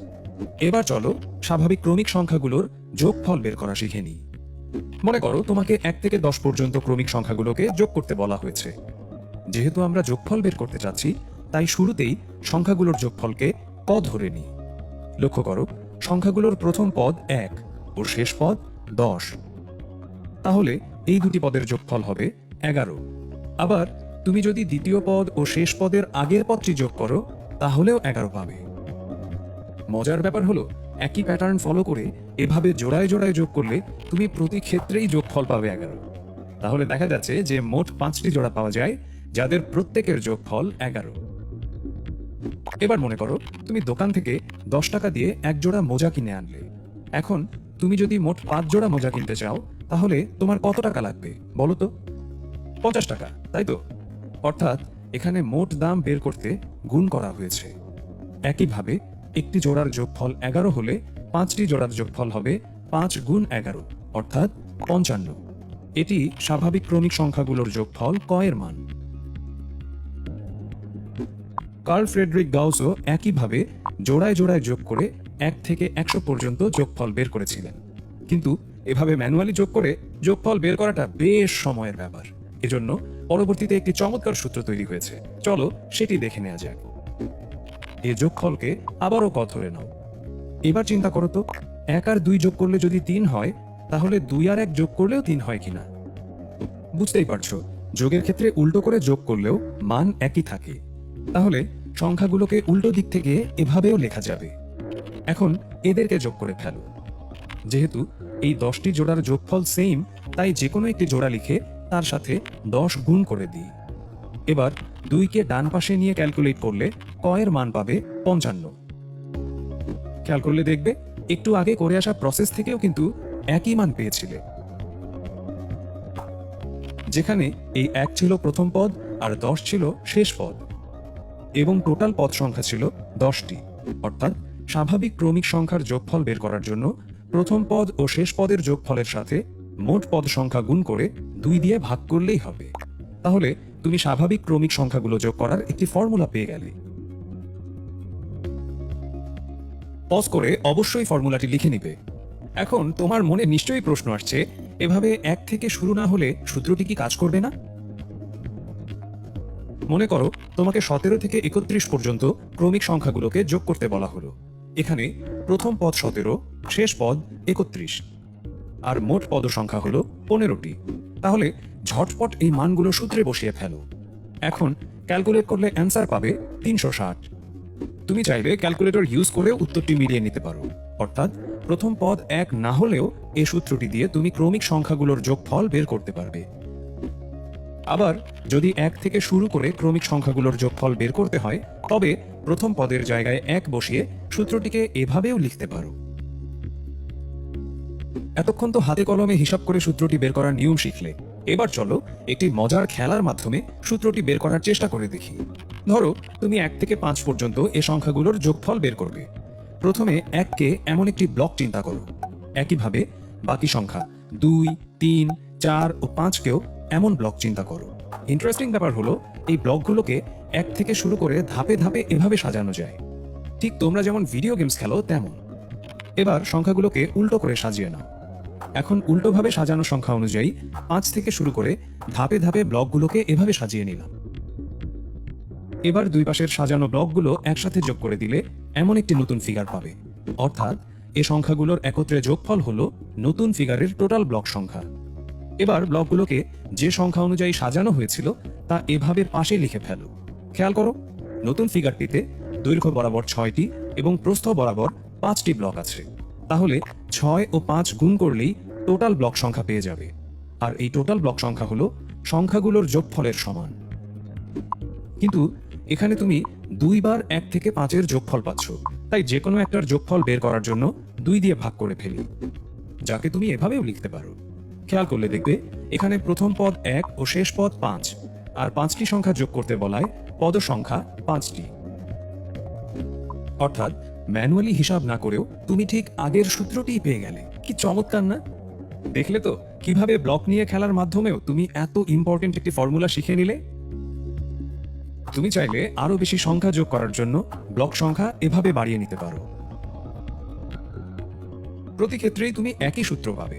এবার চলো স্বাভাবিক ক্রমিক সংখ্যাগুলোর যোগফল বের করা শিখে নিই। মনে করো তোমাকে 1 থেকে 10 পর্যন্ত ক্রমিক সংখ্যাগুলোকে যোগ করতে বলা হয়েছে। যেহেতু আমরা যোগফল বের করতে চাচ্ছি, তাই শুরুতেই সংখ্যাগুলোর যোগফলকে ক ধরে নিই। লক্ষ্য করো, সংখ্যাগুলোর প্রথম পদ 1 ও শেষ পদ 10। তাহলে এই দুটি পদের যোগফল হবে 11। আবার তুমি যদি দ্বিতীয় পদ ও শেষ পদের আগের পদটি যোগ করো তাহলেও 11 পাবে। মজার ব্যাপার হলো, একই প্যাটার্ন ফলো করে এভাবে জোড়ায় জোড়ায় যোগ করলে তুমি প্রতি ক্ষেত্রেই যোগফল পাবে 11। তাহলে দেখা যাচ্ছে যে মোট 5টি জোড়া পাওয়া যায়, যাদের প্রত্যেকের যোগফল 11। এবার মনে করো তুমি দোকান থেকে 10 টাকা দিয়ে এক জোড়া মোজা কিনে আনলে। এখন তুমি যদি মোট 5 জোড়া মোজা কিনতে চাও তাহলে তোমার কত টাকা লাগবে বলো তো? 50 টাকা, তাই তো? অর্থাৎ এখানে মোট দাম বের করতে গুণ করা হয়েছে। একইভাবে একটি জোড়ার যোগফল 11 হলে 5টি জোড়ার যোগফল হবে 5 গুণ 11, অর্থাৎ 55। এটি স্বাভাবিক ক্রমিক সংখ্যাগুলোর যোগফল ক এর মান। কার্ল ফ্রেডরিক গাউসও একইভাবে জোড়ায় জোড়ায় যোগ করে 1 থেকে 100 পর্যন্ত যোগফল বের করেছিলেন। কিন্তু এভাবে ম্যানুয়ালি যোগ করে যোগফল বের করাটা বেশ সময়ের ব্যাপার। এজন্য পরবর্তীতে একটি চমৎকার সূত্র তৈরি হয়েছে, চলো সেটি দেখে নেওয়া যাক। এই যোগফলকে আবারও ক ধরে নাও। এবার চিন্তা করো তো, 1 আর 2 যোগ করলে যদি 3 হয়, তাহলে 2 আর 1 যোগ করলেও 3 হয় কিনা। বুঝতেই পারছো, যোগের ক্ষেত্রে উল্টো করে যোগ করলেও মান একই থাকে। তাহলে সংখ্যাগুলোকে উল্টো দিক থেকে এভাবেও লেখা যাবে। এখন এদেরকে যোগ করে ফেলো। যেহেতু এই 10টি জোড়ার যোগফল সেম, তাই যে কোনো একটি জোড়া লিখে তার সাথে 10 গুণ করে দিই। এবার 2কে ডান পাশে নিয়ে ক্যালকুলেট করলে কয়ের মান পাবে 55। খেয়াল করলে দেখবে একটু আগে করে আসা প্রসেস থেকেও কিন্তু একই মান পেয়েছিলে। যেখানে এই 1 ছিল প্রথম পদ আর 10 ছিল শেষ পদ, এবং টোটাল পদ সংখ্যা ছিল 10টি। অর্থাৎ স্বাভাবিক ক্রমিক সংখ্যার যোগফল বের করার জন্য প্রথম পদ ও শেষ পদের যোগফলের সাথে মোট পদ সংখ্যা গুণ করে 2 দিয়ে ভাগ করলেই হবে। তাহলে তুমি স্বাভাবিক ক্রমিক সংখ্যাগুলো যোগ করার একটি ফর্মুলা পেয়ে গেলে। পজ করে অবশ্যই ফর্মুলাটি লিখে নিবে। এখন তোমার মনে নিশ্চয়ই প্রশ্ন আসছে, এভাবে 1 থেকে শুরু না হলে সূত্রটি কি কাজ করবে না? মনে করো তোমাকে 17 থেকে 31 পর্যন্ত ক্রমিক সংখ্যাগুলোকে যোগ করতে বলা হলো। এখানে প্রথম পদ 17, শেষ পদ 31, আর মোট পদ সংখ্যা হলো 15টি। তাহলে ঝটপট এই মানগুলো সূত্রে বসিয়ে ফেলো। এখন ক্যালকুলেট করলে অ্যান্সার পাবে 360। তুমি চাইলে ক্যালকুলেটর ইউজ করে উত্তরটি মিলিয়ে নিতে পারো। অর্থাৎ প্রথম পদ 1 না হলেও এই সূত্রটি দিয়ে তুমি ক্রমিক সংখ্যাগুলোর যোগফল বের করতে পারবে। আবার যদি 1 থেকে শুরু করে ক্রমিক সংখ্যাগুলোর যোগফল বের করতে হয়, তবে প্রথম পদের জায়গায় 1 বসিয়ে সূত্রটিকে এভাবেও লিখতে পারো। এতক্ষণ তো হাতে কলমে হিসাব করে সূত্রটি বের করার নিয়ম শিখলে। এবার চলো একটি মজার খেলার মাধ্যমে সূত্রটি বের করার চেষ্টা করে দেখি। ধরো তুমি 1 থেকে 5 পর্যন্ত এ সংখ্যাগুলোর যোগফল বের করবে। প্রথমে 1কে এমন একটি ব্লক চিন্তা করো। একইভাবে বাকি সংখ্যা 2, 3, 4 ও 5কেও এমন ব্লক চিন্তা করো। ইন্টারেস্টিং ব্যাপার হলো এই ব্লকগুলোকে 1 থেকে শুরু করে ধাপে ধাপে এভাবে সাজানো যায়, ঠিক তোমরা যেমন ভিডিও গেমস খেলো তেমন। এবার সংখ্যাগুলোকে উল্টো করে সাজিয়ে নাও। এখন উল্টোভাবে সাজানো সংখ্যা অনুযায়ী 5 থেকে শুরু করে ধাপে ধাপে ব্লকগুলোকে এভাবে সাজিয়ে নিলাম। এবার দুই পাশের সাজানো ব্লকগুলো একসাথে যোগ করে দিলে এমন একটি নতুন ফিগার পাবে। অর্থাৎ এ সংখ্যাগুলোর একত্রে যোগফল হলো নতুন ফিগারের টোটাল ব্লক সংখ্যা। এবার ব্লকগুলোকে যে সংখ্যা অনুযায়ী সাজানো হয়েছিল তা এভাবে পাশে লিখে ফেলো। খেয়াল করো, নতুন ফিগারটিতে দৈর্ঘ্য বরাবর 6টি এবং প্রস্থ বরাবর 5টি ব্লক আছে। তাহলে 6 ও 5 গুণ করলেই টোটাল ব্লক সংখ্যা পেয়ে যাবে। আর এই টোটাল ব্লক সংখ্যা হলো সংখ্যাগুলোর যোগফলের সমান। কিন্তু এখানে তুমি 2 বার 1 থেকে 5-এর যোগফল পাচ্ছ, তাই যে কোনো একটার যোগফল বের করার জন্য 2 দিয়ে ভাগ করে ফেলি, যাকে তুমি এভাবেও লিখতে পারো। খেয়াল করলে দেখবে এখানে প্রথম পদ 1 ও শেষ পদ 5, আর 5টি সংখ্যা যোগ করতে বলায় পদ সংখ্যা 5টি। অর্থাৎ ম্যানুয়ালি হিসাব না করেও তুমি ঠিক আগের সূত্রটিই পেয়ে গেলে। কি চমৎকার না? দেখলে তো কিভাবে ব্লক নিয়ে খেলার মাধ্যমেও তুমি এত ইম্পর্টেন্ট একটি ফর্মুলা শিখে নিলে। তুমি চাইলে আরো বেশি সংখ্যা যোগ করার জন্য ব্লক সংখ্যা এভাবে বাড়িয়ে নিতে পারো। প্রতি ক্ষেত্রেই তুমি একই সূত্র পাবে।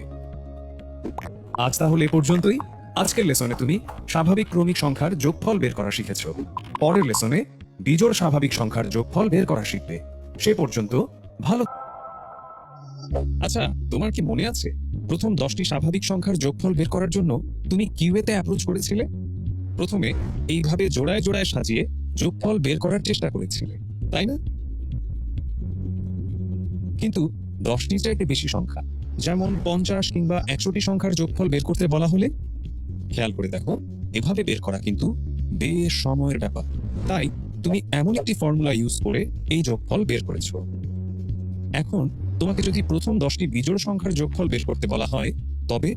আজ তাহলে এ পর্যন্তই। আজকের লেসনে তুমি স্বাভাবিক ক্রমিক সংখ্যার যোগফল বের করা শিখেছো। পরের লেসনে বিজোড় স্বাভাবিক সংখ্যার যোগফল বের করা শিখবে। সে পর্যন্ত ভালো। আচ্ছা, তোমার কি মনে আছে প্রথম 10টি স্বাভাবিক সংখ্যার যোগফল বের করার জন্য তুমি কিউএতে অ্যাপ্রোচ করেছিলে? প্রথমে এইভাবে জোড়ায় জোড়ায় সাজিয়ে যোগফল বের করার চেষ্টা করেছিলে, তাই না? কিন্তু 10টির চাইতে বেশি সংখ্যা, যেমন 50 কিংবা 100টি সংখ্যার যোগফল বের করতে বলা হলে খেয়াল করে দেখো, এভাবে বের করা কিন্তু বেশ সময়ের ব্যাপার। তাই তুমি এমন একটি ফর্মুলা ইউজ করে এই যোগফল বের করেছো। এখন তোমাকে যদি প্রথম 10টি বিজোড় সংখ্যার যোগফল বের করতে বলা হয়, তবে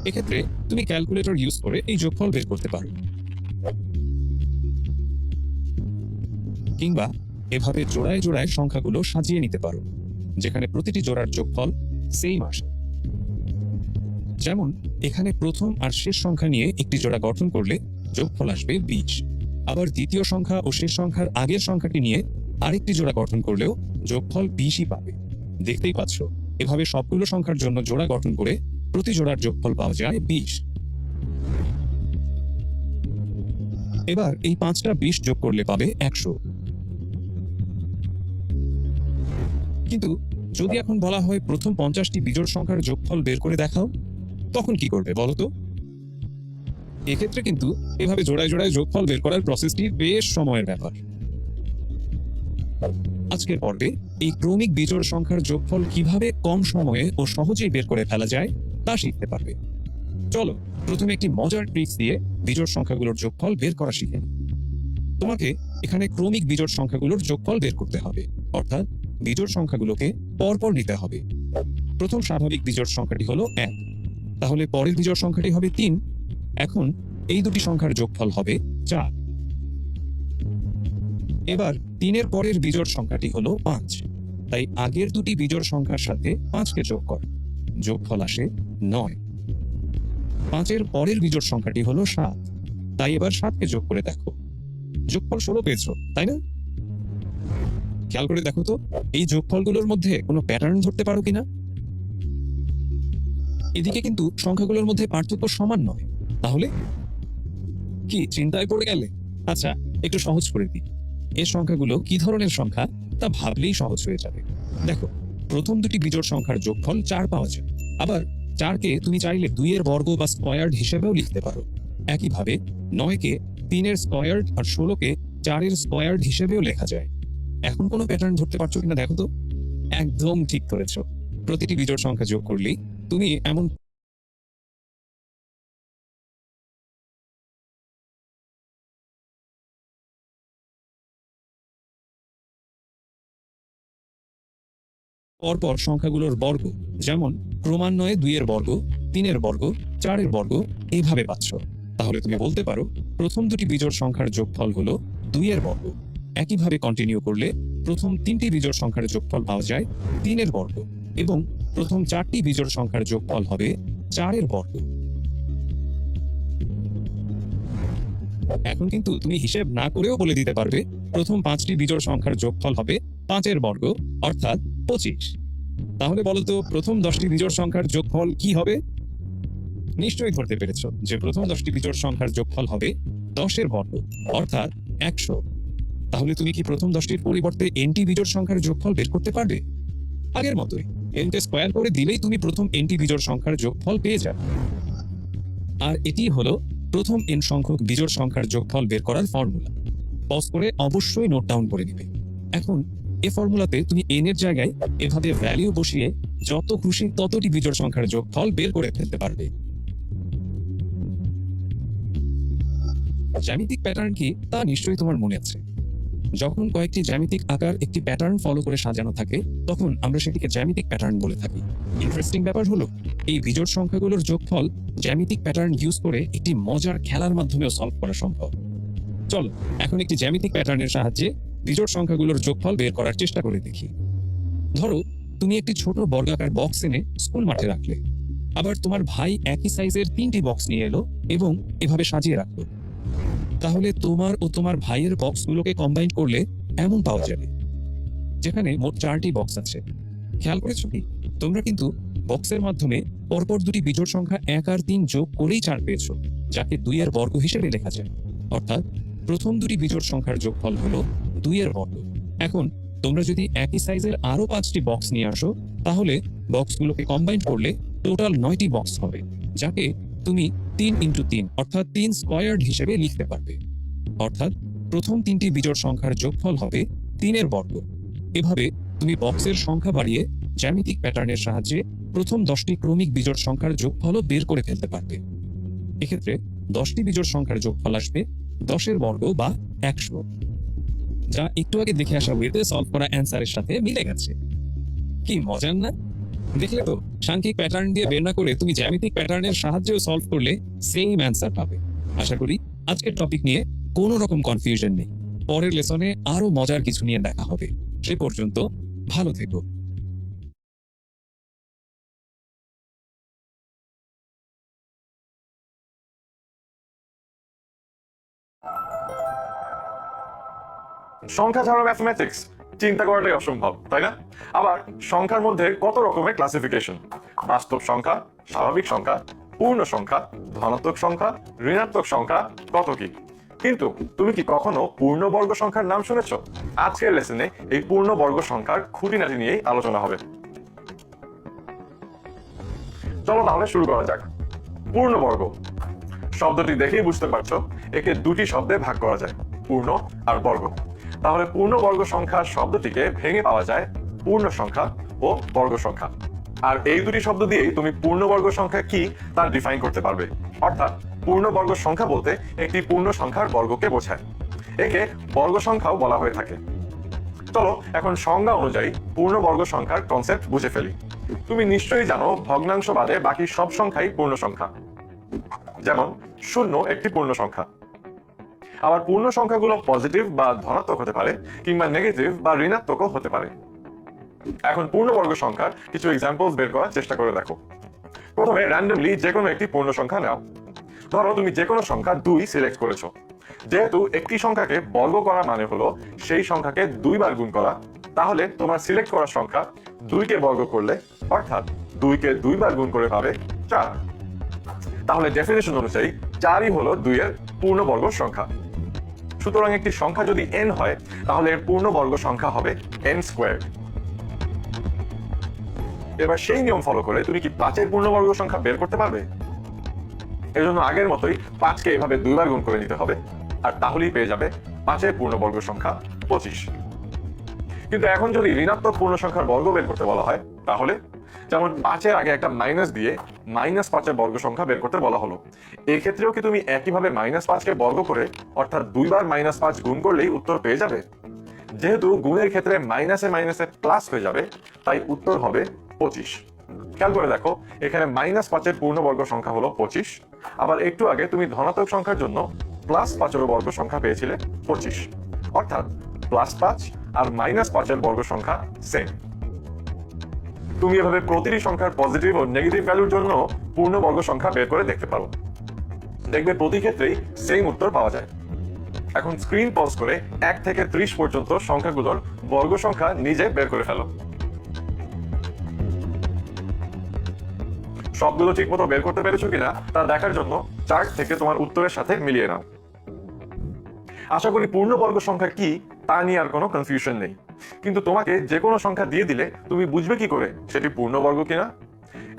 এক্ষেত্রে তুমি ক্যালকুলেটর ইউজ করে এই যোগফল বের করতে পারো, কিংবা এভাবে জোড়ায় জোড়ায় সংখ্যাগুলো সাজিয়ে নিতে পারো, যেখানে প্রতিটি জোড়ার যোগফল সেম আসে। যেমন এখানে প্রথম আর শেষ সংখ্যা নিয়ে একটি জোড়া গঠন করলে যোগফল আসবে 20। আবার দ্বিতীয় সংখ্যা ও শেষ সংখ্যার আগের সংখ্যাটি নিয়ে আরেকটি জোড়া গঠন করলেও যোগফল 20ই পাবে। দেখতেই পাচ্ছ, এভাবে সবগুলো সংখ্যার জন্য জোড়া গঠন করে প্রতি জোড়ার যোগফল পাওয়া যায় 20। এবার এই 5টা 20 যোগ করলে পাবে 100। কিন্তু যদি এখন বলা হয় প্রথম 50টি বিজোড় সংখ্যার যোগফল বের করে দেখাও, তখন কি করবে বলো তো? এক্ষেত্রে কিন্তু এভাবে জোড়ায় জোড়ায় যোগফল বের করার প্রসেসটি বেশ সময়ের ব্যাপার। আজকের পর্বে এই ক্রমিক বিজোড় সংখ্যার যোগফল কিভাবে কম সময়ে ও সহজেই বের করে ফেলা যায় তা শিখতে পারবে। চলো প্রথমে একটি মজার ট্রিক্স দিয়ে বিজোড় সংখ্যাগুলোর যোগফল বের করা শিখে নিই। তোমাকে এখানে ক্রমিক বিজোড় সংখ্যাগুলোর যোগফল বের করতে হবে, অর্থাৎ বিজোড় সংখ্যাগুলোকে পরপর নিতে হবে। প্রথম স্বাভাবিক বিজোড় সংখ্যাটি হলো 1, তাহলে পরের বিজোড় সংখ্যাটি হবে 3। এখন এই দুটি সংখ্যার যোগফল হবে 4। এবার 3-এর পরের বিজোড় সংখ্যাটি হলো 5, তাই আগের দুটি বিজোড় সংখ্যার সাথে 5কে যোগ কর, যোগফল আসে 9। 5-এর পরের বিজোড় সংখ্যাটি হলো 7, তাই এবার 7কে যোগ করে দেখো, যোগফল 16 পেয়েছো, তাই না? খেয়াল করে দেখো তো এই যোগফলগুলোর মধ্যে কোনো প্যাটার্ন ধরতে পারো কিনা। এদিকে কিন্তু সংখ্যাগুলোর মধ্যে পার্থক্য সমান নয়, তাহলে কি চিন্তায় পড়ে গেলে? আচ্ছা, একটু সহজ করে দিই। এই সংখ্যাগুলো কি ধরনের সংখ্যা তা ভাবলেই সহজ হয়ে যাবে। দেখো, প্রথম দুটি বিজোড় সংখ্যার যোগফল 4 পাওয়া যায়। আবার 4কে তুমি চাইলে 2-এর বর্গ বা স্কয়ার্ড হিসেবেও লিখতে পারো। একইভাবে 9কে 3-এর স্কয়ার্ড আর 16কে 4-এর স্কয়ার্ড হিসেবেও লেখা যায়। এখন কোনো প্যাটার্ন ধরতে পারছো কিনা দেখো তো। একদম ঠিক করেছো, প্রতিটি বিজোড় সংখ্যা যোগ করলেই তুমি এমন পরপর সংখ্যাগুলোর বর্গ, যেমন ক্রমান্বয়ে 2-এর বর্গ, 3-এর বর্গ, 4-এর বর্গ এইভাবে পাচ্ছ। তাহলে তুমি বলতে পারো প্রথম দুটি বিজোড় সংখ্যার যোগফল হলো 2-এর বর্গ। একইভাবে কন্টিনিউ করলে প্রথম 3টি বিজোড় সংখ্যার যোগফল পাওয়া যায় 3-এর বর্গ, এবং প্রথম 4টি বিজোড় সংখ্যার যোগফল হবে 4-এর বর্গ। এখন কিন্তু তুমি হিসেব না করেও বলে দিতে পারবে প্রথম 5টি বিজোড় সংখ্যার যোগফল হবে 5-এর বর্গ, অর্থাৎ 25। তাহলে বলো তো প্রথম 10টি বিজোড় সংখ্যার যোগফল কি হবে? নিশ্চয়ই ধরতে পেরেছো যে প্রথম 10টি বিজোড় সংখ্যার যোগফল হবে 10-এর বর্গ, অর্থাৎ 100। তাহলে তুমি কি প্রথম 10টির পরিবর্তে nটি বিজোড় সংখ্যার যোগফল বের করতে পারবে? আগের মতোই nকে স্কয়ার করে দিলেই তুমি প্রথম nটি বিজোড় সংখ্যার যোগফল পেয়ে যাবে। আর এটি হলো প্রথম n সংখ্যক বিজোড় সংখ্যার যোগফল বের করার ফর্মুলা। পজ করে অবশ্যই নোট ডাউন করে নিবে। এখন এই ফর্মুলাতে তুমি n এর জায়গায় এভাবে ভ্যালু বসিয়ে যত খুশি ততটি বিজোড় সংখ্যার যোগফল বের করে ফেলতে পারবে। জ্যামিতিক প্যাটার্ন কি তা নিশ্চয়ই তোমার মনে আছে। যখন কয়েকটি জ্যামিতিক আকার একটি প্যাটার্ন ফলো করে সাজানো থাকে, তখন আমরা সেটিকে জ্যামিতিক প্যাটার্ন বলে থাকি। ইন্টারেস্টিং ব্যাপার হলো এই বিজোড় সংখ্যাগুলোর যোগফল জ্যামিতিক প্যাটার্ন ইউজ করে একটি মজার খেলার মাধ্যমেও সলভ করা সম্ভব। চলো এখন একটি জ্যামিতিক প্যাটার্নের সাহায্যে বিজোড় সংখ্যাগুলোর যোগফল বের করার চেষ্টা করে দেখি। ধরো তুমি একটি ছোট বর্গাকার বক্স এনে স্কুল মাঠে রাখলে, আবার তোমার ভাই একই সাইজের 3টি বক্স নিয়ে এলো এবং এভাবে সাজিয়ে রাখলো। তাহলে তোমার ও তোমার ভাইয়ের বক্সগুলোকে কম্বাইন করলে এমন পাওয়া যাবে, যেখানে মোট 4টি বক্স আছে। খেয়াল করেছো কি? তোমরা কিন্তু বক্সের মাধ্যমে পরপর দুটি বিজোড় সংখ্যা 1 আর 3 যোগ করেই 4 পেয়েছো, যাকে 2-এর বর্গ হিসেবে লেখা যায়। অর্থাৎ প্রথম দুটি বিজোড় সংখ্যার যোগফল হলো 2-এর বর্গ। এখন তোমরা যদি একই সাইজের আরো 5টি বক্স নিয়ে আসো, তাহলে বক্সগুলোকে কম্বাইন করলে টোটাল 9টি বক্স হবে, যাকে তুমি 3 × 3 অর্থাৎ 3 স্কয়ার্ড হিসেবে লিখতে পারবে। অর্থাৎ প্রথম 3টি বিজোড় সংখ্যার যোগফল হবে 3-এর বর্গ। এভাবে তুমি বক্সের সংখ্যা বাড়িয়ে জ্যামিতিক প্যাটার্নের সাহায্যে প্রথম 10টি ক্রমিক বিজোড় সংখ্যার যোগফলও বের করে ফেলতে পারবে। এক্ষেত্রে 10টি বিজোড় সংখ্যার যোগফল আসবে 10-এর বর্গ বা 100, যা একটু আগে দেখে আসা ওয়েতে সলভ করা অ্যান্সারের সাথে মিলে গেছে। কি মজার না? দেখলে তো, সাংখ্যিক প্যাটার্ন দিয়ে বের না করে তুমি জ্যামিতিক প্যাটার্নের সাহায্যেও সলভ করলে সেম অ্যান্সার পাবে। আশা করি আজকের টপিক নিয়ে কোনো রকম কনফিউশন নেই। পরের লেসনে আরো মজার কিছু নিয়ে দেখা হবে। সে পর্যন্ত ভালো থেকো। সংখ্যা ছাড়া ম্যাথমেটিক্স চিন্তা করাটাই অসম্ভব, তাই না? আবার সংখ্যার মধ্যে কত রকমের ক্লাসিফিকেশন, বাস্তব সংখ্যা, স্বাভাবিক সংখ্যা, পূর্ণ সংখ্যা, ধনাত্মক সংখ্যা, ঋণাত্মক সংখ্যা, কত কি। কিন্তু তুমি কি কখনো পূর্ণবর্গ সংখ্যার নাম শুনেছো? আজকের লেসনে এই পূর্ণবর্গ সংখ্যার খুঁটিনাটি নিয়েই আলোচনা হবে। চলো তাহলে শুরু করা যাক। পূর্ণবর্গ শব্দটি দেখেই বুঝতে পারছো একে দুটি শব্দে ভাগ করা যায়, পূর্ণ আর বর্গ। তাহলে পূর্ণবর্গ সংখ্যা শব্দটিকে ভেঙে পাওয়া যায় পূর্ণ সংখ্যা ও বর্গ সংখ্যা। আর এই দুটি শব্দ দিয়েই তুমি পূর্ণবর্গ সংখ্যা কি তা ডিফাইন করতে পারবে। অর্থাৎ পূর্ণবর্গ সংখ্যা বলতে একটি পূর্ণ সংখ্যার বর্গকে বোঝায়। একে বর্গ সংখ্যাও বলা হয়ে থাকে। চলো এখন সংজ্ঞা অনুযায়ী পূর্ণবর্গ সংখ্যার কনসেপ্ট বুঝে ফেলি। তুমি নিশ্চয়ই জানো ভগ্নাংশ বাদে বাকি সব সংখ্যাই পূর্ণ সংখ্যা। যেমন 0 একটি পূর্ণ সংখ্যা। আবার পূর্ণ সংখ্যাগুলো পজিটিভ বা ধনাত্মক হতে পারে, কিংবা নেগেটিভ বা ঋণাত্মকও হতে পারে। এখন পূর্ণবর্গ সংখ্যার কিছু এক্সাম্পলস বের করার চেষ্টা করে দেখো। প্রথমে র্যান্ডমলি যে কোনো একটি পূর্ণ সংখ্যা নাও। ধরো তুমি যে কোনো সংখ্যা 2 সিলেক্ট করেছো। যেহেতু একটি সংখ্যাকে বর্গ করা মানে হলো সেই সংখ্যাকে 2 বার গুণ করা, তাহলে তোমার সিলেক্ট করা সংখ্যা 2 কে বর্গ করলে অর্থাৎ 2 কে 2 বার গুণ করে পাবে 4। তাহলে ডেফিনেশন অনুযায়ী 4ই হলো 2 এর পূর্ণবর্গ সংখ্যা। সুতরাং একটি সংখ্যা যদি n হয় তাহলে এর পূর্ণবর্গ সংখ্যা হবে n স্কোয়ার্ড। এবার সেই নিয়ম ফলো করে তুমি কি 5 এর পূর্ণবর্গ সংখ্যা বের করতে পারবে? এর জন্য আগের মতোই 5 কে এভাবে 2 বার গুণ করে নিতে হবে, আর তাহলেই পেয়ে যাবে 5 এর পূর্ণবর্গ সংখ্যা 25। কিন্তু এখন যদি ঋণাত্মক পূর্ণ সংখ্যার বর্গ বের করতে বলা হয়, তাহলে যেমন 5 এর আগে একটা মাইনাস দিয়ে -5 এর বর্গ সংখ্যা বের করতে বলা হলো, এই ক্ষেত্রেও কি তুমি একইভাবে -5 কে বর্গ করে অর্থাৎ 2 বার -5 গুণ করলেই উত্তর পেয়ে যাবে? যেহেতু গুণের ক্ষেত্রে মাইনাসে মাইনাসে প্লাস হয়ে যাবে, তাই উত্তর হবে 25। খেয়াল করে দেখো, এখানে -5 এর পূর্ণবর্গ সংখ্যা হলো 25। আবার একটু আগে তুমি ধনাত্মক সংখ্যার জন্য +5 এর বর্গ সংখ্যা পেয়েছিলে 25। অর্থাৎ +5 আর -5 এর বর্গ সংখ্যা সেম। তুমি এভাবে প্রতিটি সংখ্যার পজিটিভ ও নেগেটিভ ভ্যালুর জন্য পূর্ণবর্গ সংখ্যা বের করে দেখতে পারো। দেখবে প্রতি ক্ষেত্রেই সেম উত্তর পাওয়া যায়। এখন স্ক্রিন পজ করে 1 থেকে 30 পর্যন্ত সংখ্যাগুলোর বর্গ সংখ্যা নিজে বের করে ফেলো। সবগুলো ঠিকমতো বের করতে পেরেছো কিনা তা দেখার জন্য চার্ট থেকে তোমার উত্তরের সাথে মিলিয়ে নাও। আশা করি পূর্ণবর্গ সংখ্যা কি তা নিয়ে আর কোনো কনফিউশন নেই। কিন্তু তোমাকে যে কোনো সংখ্যা দিয়ে দিলে তুমি বুঝবে কি করে সেটি পূর্ণবর্গ কিনা?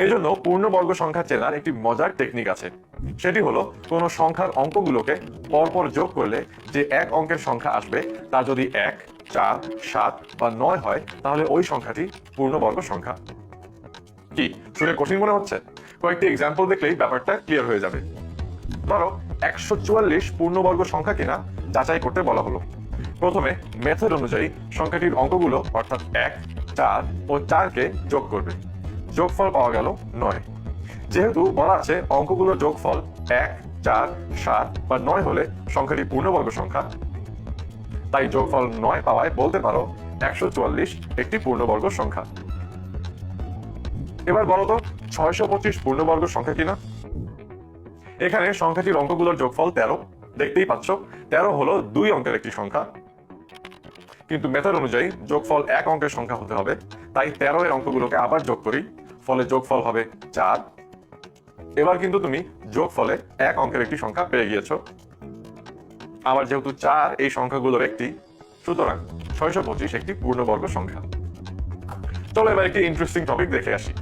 এই জন্য পূর্ণবর্গ সংখ্যা চেনার একটি মজার টেকনিক আছে। সেটি হলো কোনো সংখ্যার অঙ্কগুলোকে পরপর যোগ করলে যে এক অঙ্কের সংখ্যা আসবে তা যদি 1, 4, 7 বা 9 হয়, তাহলে ওই সংখ্যাটি পূর্ণবর্গ সংখ্যা। কি শুনে কঠিন মনে হচ্ছে? কয়েকটি এক্সাম্পল দেখলেই ব্যাপারটা ক্লিয়ার হয়ে যাবে। ধরো 144 পূর্ণবর্গ সংখ্যা কিনা যাচাই করতে বলা হলো। প্রথমে মেথড অনুযায়ী সংখ্যাটির অঙ্কগুলো অর্থাৎ 1, 4 ও 4 কে যোগ করবে। যোগফল পাওয়া গেল 9। যেহেতু বলা আছে অঙ্কগুলোর যোগফল 1, 4, 7 বা 9 হলে সংখ্যাটি পূর্ণবর্গ সংখ্যা, তাই যোগফল 9 পাওয়ায় বলতে পারো 144 একটি পূর্ণবর্গ সংখ্যা। এবার বলো তো 625 পূর্ণবর্গ সংখ্যা কিনা? এখানে সংখ্যাটির অঙ্কগুলোর যোগফল 13। দেখতেই পাচ্ছ 13 হলো 2 অঙ্কের একটি সংখ্যা, কিন্তু মেথড অনুযায়ী যোগফল 1 অঙ্কের সংখ্যা হতে হবে, তাই 13 এর অঙ্কগুলোকে আবার যোগ করি, ফলে যোগফল হবে 4। এবার কিন্তু তুমি যোগফলে 1 অঙ্কের একটি সংখ্যা পেয়ে গিয়েছো। আবার যেহেতু 4 এই সংখ্যাগুলোর একটি, সুতরাং 625 একটি পূর্ণবর্গ সংখ্যা। চলো এবার একটি ইন্টারেস্টিং টপিক দেখে আসি।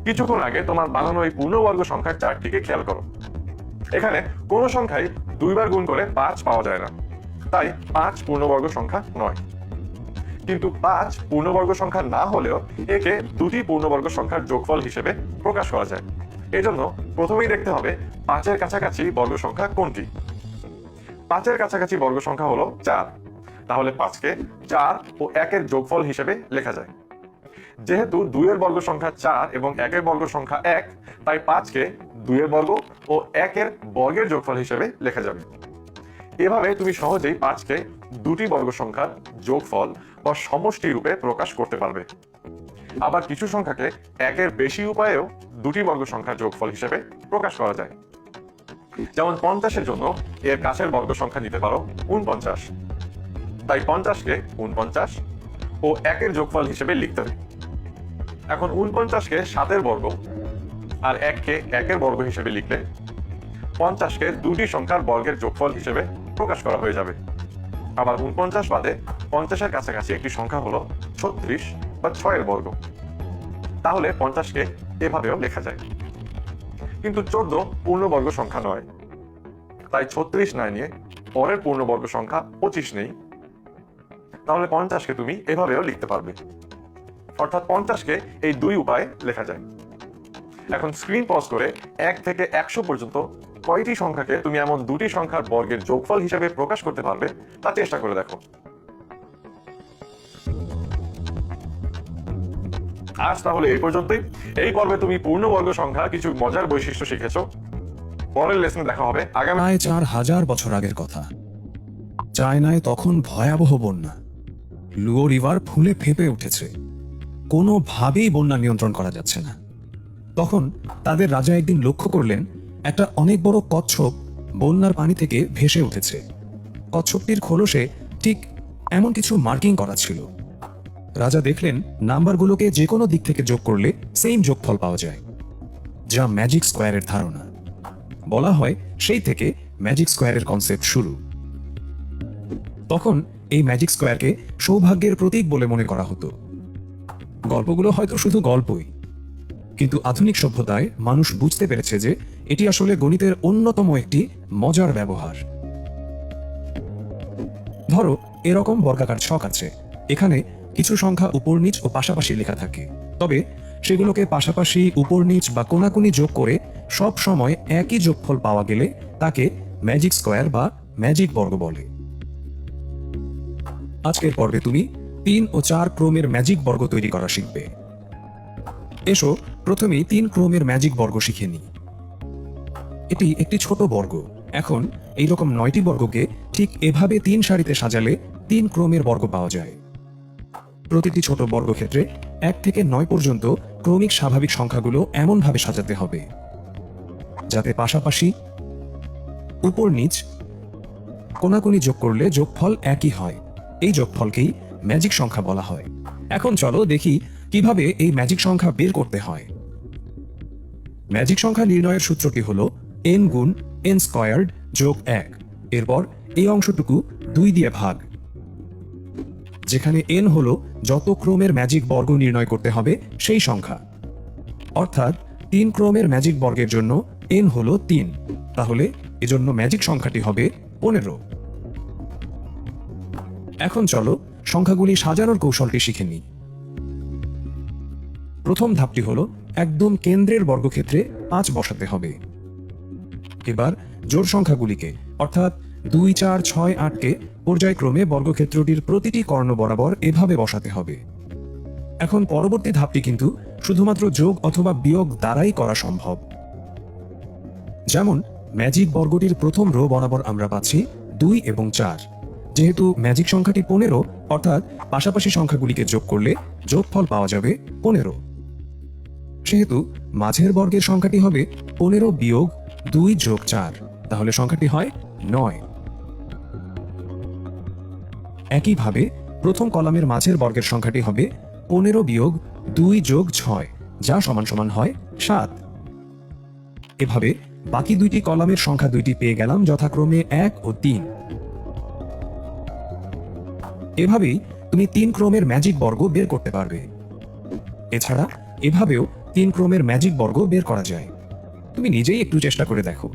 কিছুক্ষণ আগে তোমার বানানো এই পূর্ণবর্গ সংখ্যার চার্টটিকে খেয়াল করো। এখানে কোনো সংখ্যাই 2 বার গুণ করে 5 পাওয়া যায় না, তাই 5 পূর্ণবর্গ সংখ্যা নয়। কিন্তু 5 পূর্ণবর্গ সংখ্যা না হলেও একে দুটি পূর্ণবর্গ সংখ্যার যোগফল হিসেবে প্রকাশ করা যায়। এজন্য প্রথমেই দেখতে হবে 5 এর কাছাকাছি বর্গ সংখ্যা কোনটি। 5 এর কাছাকাছি বর্গ সংখ্যা হলো 4। তাহলে 5 কে 4 ও 1 এর যোগফল হিসেবে লেখা যায়। যেহেতু 2 এর বর্গ সংখ্যা 4 এবং 1 এর বর্গ সংখ্যা 1, তাই 5 কে 2 এর বর্গ ও 1 এর বর্গের যোগফল হিসেবে লেখা যাবে। এভাবে তুমি সহজেই 5 কে দুটি বর্গ সংখ্যার যোগফল বা সমষ্টি রূপে প্রকাশ করতে পারবে। আবার কিছু সংখ্যাকে 1 এর বেশি উপায়েও দুটি বর্গ সংখ্যার যোগফল হিসেবে প্রকাশ করা যায়। যেমন 50 এর জন্য এর কাছের বর্গ সংখ্যা নিতে পারো 49, তাই 50 কে 49 ও 1 এর যোগফল হিসেবে লিখতে হবে। এখন 49 কে 7 এর বর্গ আর 1 কে 1 এর বর্গ হিসেবে লিখলে 50 কে দুটি সংখ্যার বর্গের যোগফল হিসেবে প্রকাশ করা হয়ে যাবে। আবার 49 বাদে 50 এর কাছাকাছি একটি সংখ্যা হলো 36 বা 6 এর বর্গ। তাহলে 50কে এভাবেও লেখা যায়। কিন্তু 14 পূর্ণবর্গ সংখ্যা নয়, তাই 36 না নিয়ে পরের পূর্ণবর্গ সংখ্যা 25 নেই। তাহলে 50কে তুমি এভাবেও লিখতে পারবে, অর্থাৎ 50কে এই দুই উপায়ে লেখা যায়। এখন স্ক্রিন পজ করে 1 থেকে 100 পর্যন্ত কয়টি সংখ্যাকে তুমি এমন দুটি সংখ্যার বর্গের যোগফল হিসেবে প্রকাশ করতে পারবে তা চেষ্টা করে দেখো। আজ তাহলে এই পর্যন্তই। এই পর্বে তুমি পূর্ণবর্গ সংখ্যা কিছু মজার বৈশিষ্ট্য শিখেছো। পরের লেসনে দেখা হবে আগামী। প্রায় 4000 বছর আগের কথা। চায়নায় তখন ভয়াবহ বন্যা। লুও রিভার ফুলে ফেঁপে উঠেছে। কোনোভাবেই বন্যা নিয়ন্ত্রণ করা যাচ্ছে না। তখন তাদের রাজা একদিন লক্ষ্য করলেন একটা অনেক বড় কচ্ছপ বন্যার পানি থেকে ভেসে উঠেছে। কচ্ছপটির খোলসে ঠিক এমন কিছু মার্কিং করা ছিল। রাজা দেখলেন নাম্বারগুলোকে যে কোনো দিক থেকে যোগ করলে সেম যোগফল পাওয়া যায়, যা ম্যাজিক স্কোয়ারের ধারণা। বলা হয় সেই থেকে ম্যাজিক স্কোয়ারের কনসেপ্ট শুরু। তখন এই ম্যাজিক স্কোয়ারকে সৌভাগ্যের প্রতীক বলে মনে করা হতো। গল্পগুলো হয়তো শুধু গল্পই, কিন্তু আধুনিক সভ্যতায় মানুষ বুঝতে পেরেছে যে এটি আসলে গণিতের অন্যতম একটি মজার ব্যবহার। ধরো এরকম বর্গাকার ছক আছে, এখানে কিছু সংখ্যা উপর নিচ ও পাশাপাশি লেখা থাকে, তবে সেগুলোকে পাশাপাশি উপর নিচ বা কোনাকুনি যোগ করে সব সময় একই যোগফল পাওয়া গেলে তাকে ম্যাজিক স্কোয়ার বা ম্যাজিক বর্গ বলে। আজকের পর্বে তুমি 3 ও 4 ক্রমের ম্যাজিক বর্গ তৈরি করা শিখবে। এসো প্রথমেই 3 ক্রমের ম্যাজিক বর্গ শিখে নিই। এটি একটি ছোট বর্গ। এখন এইরকম 9টি বর্গকে ঠিক এভাবে 3 সারিতে সাজালে 3 ক্রমের বর্গ পাওয়া যায়। প্রতিটি ছোট বর্গক্ষেত্রে 1 থেকে 9 পর্যন্ত ক্রমিক স্বাভাবিক সংখ্যাগুলো এমনভাবে সাজাতে হবে যাতে পাশাপাশি উপর নিচ কোনাকুনি যোগ করলে যোগফল একই হয়। এই যোগফলকেই ম্যাজিক সংখ্যা বলা হয়। এখন চলো দেখি কিভাবে এই ম্যাজিক সংখ্যা বের করতে হয়। ম্যাজিক সংখ্যা নির্ণয়ের সূত্রটি হলো n গুণ n স্কয়ার্ড যোগ 1। এরপর এই অংশটুকু 2 দিয়ে ভাগ, যেখানে n হলো যত ক্রমের ম্যাজিক বর্গ নির্ণয় করতে হবে সেই সংখ্যা। অর্থাৎ 3 ক্রমের ম্যাজিক বর্গের জন্য n হলো 3, তাহলে এজন্য ম্যাজিক সংখ্যাটি হবে 15। এখন চলো সংখ্যাগুলি সাজানোর কৌশলটি শিখে নিই। প্রথম ধাপটি হলো একদম কেন্দ্রের বর্গক্ষেত্রে 5 বসাতে হবে। এবার জোড় সংখ্যাগুলিকে অর্থাৎ 2, 4, 6, 8কে পর্যায়ক্রমে বর্গক্ষেত্রটির প্রতিটি কর্ণ বরাবর এভাবে বসাতে হবে। এখন পরবর্তী ধাপটি কিন্তু শুধুমাত্র যোগ অথবা বিয়োগ দ্বারাই করা সম্ভব। যেমন ম্যাজিক বর্গটির প্রথম রো বরাবর আমরা পাচ্ছি 2 এবং 4। যেহেতু ম্যাজিক সংখ্যাটি 15, অর্থাৎ পাশাপাশি সংখ্যাগুলিকে যোগ করলে যোগফল পাওয়া যাবে 15। সেহেতু মাঝের বর্গের সংখ্যাটি হবে 15 বিয়োগ 2 যোগ 4, তাহলে সংখ্যাটি হয় 9। একইভাবে প্রথম কলামের মাঝের বর্গের সংখ্যাটি হবে 15 বিয়োগ 2 যোগ 6, যা সমান সমান হয় 7। এভাবে বাকি দুইটি কলামের সংখ্যা দুইটি পেয়ে গেলাম, যথাক্রমে 1 ও 3। এভাবেই তুমি 3 ক্রমের ম্যাজিক বর্গ বের করতে পারবে। এছাড়া এভাবেও 3 ক্রমের ম্যাজিক বর্গ বের করা যায়। তুমি নিজেই একটু চেষ্টা করে দেখো।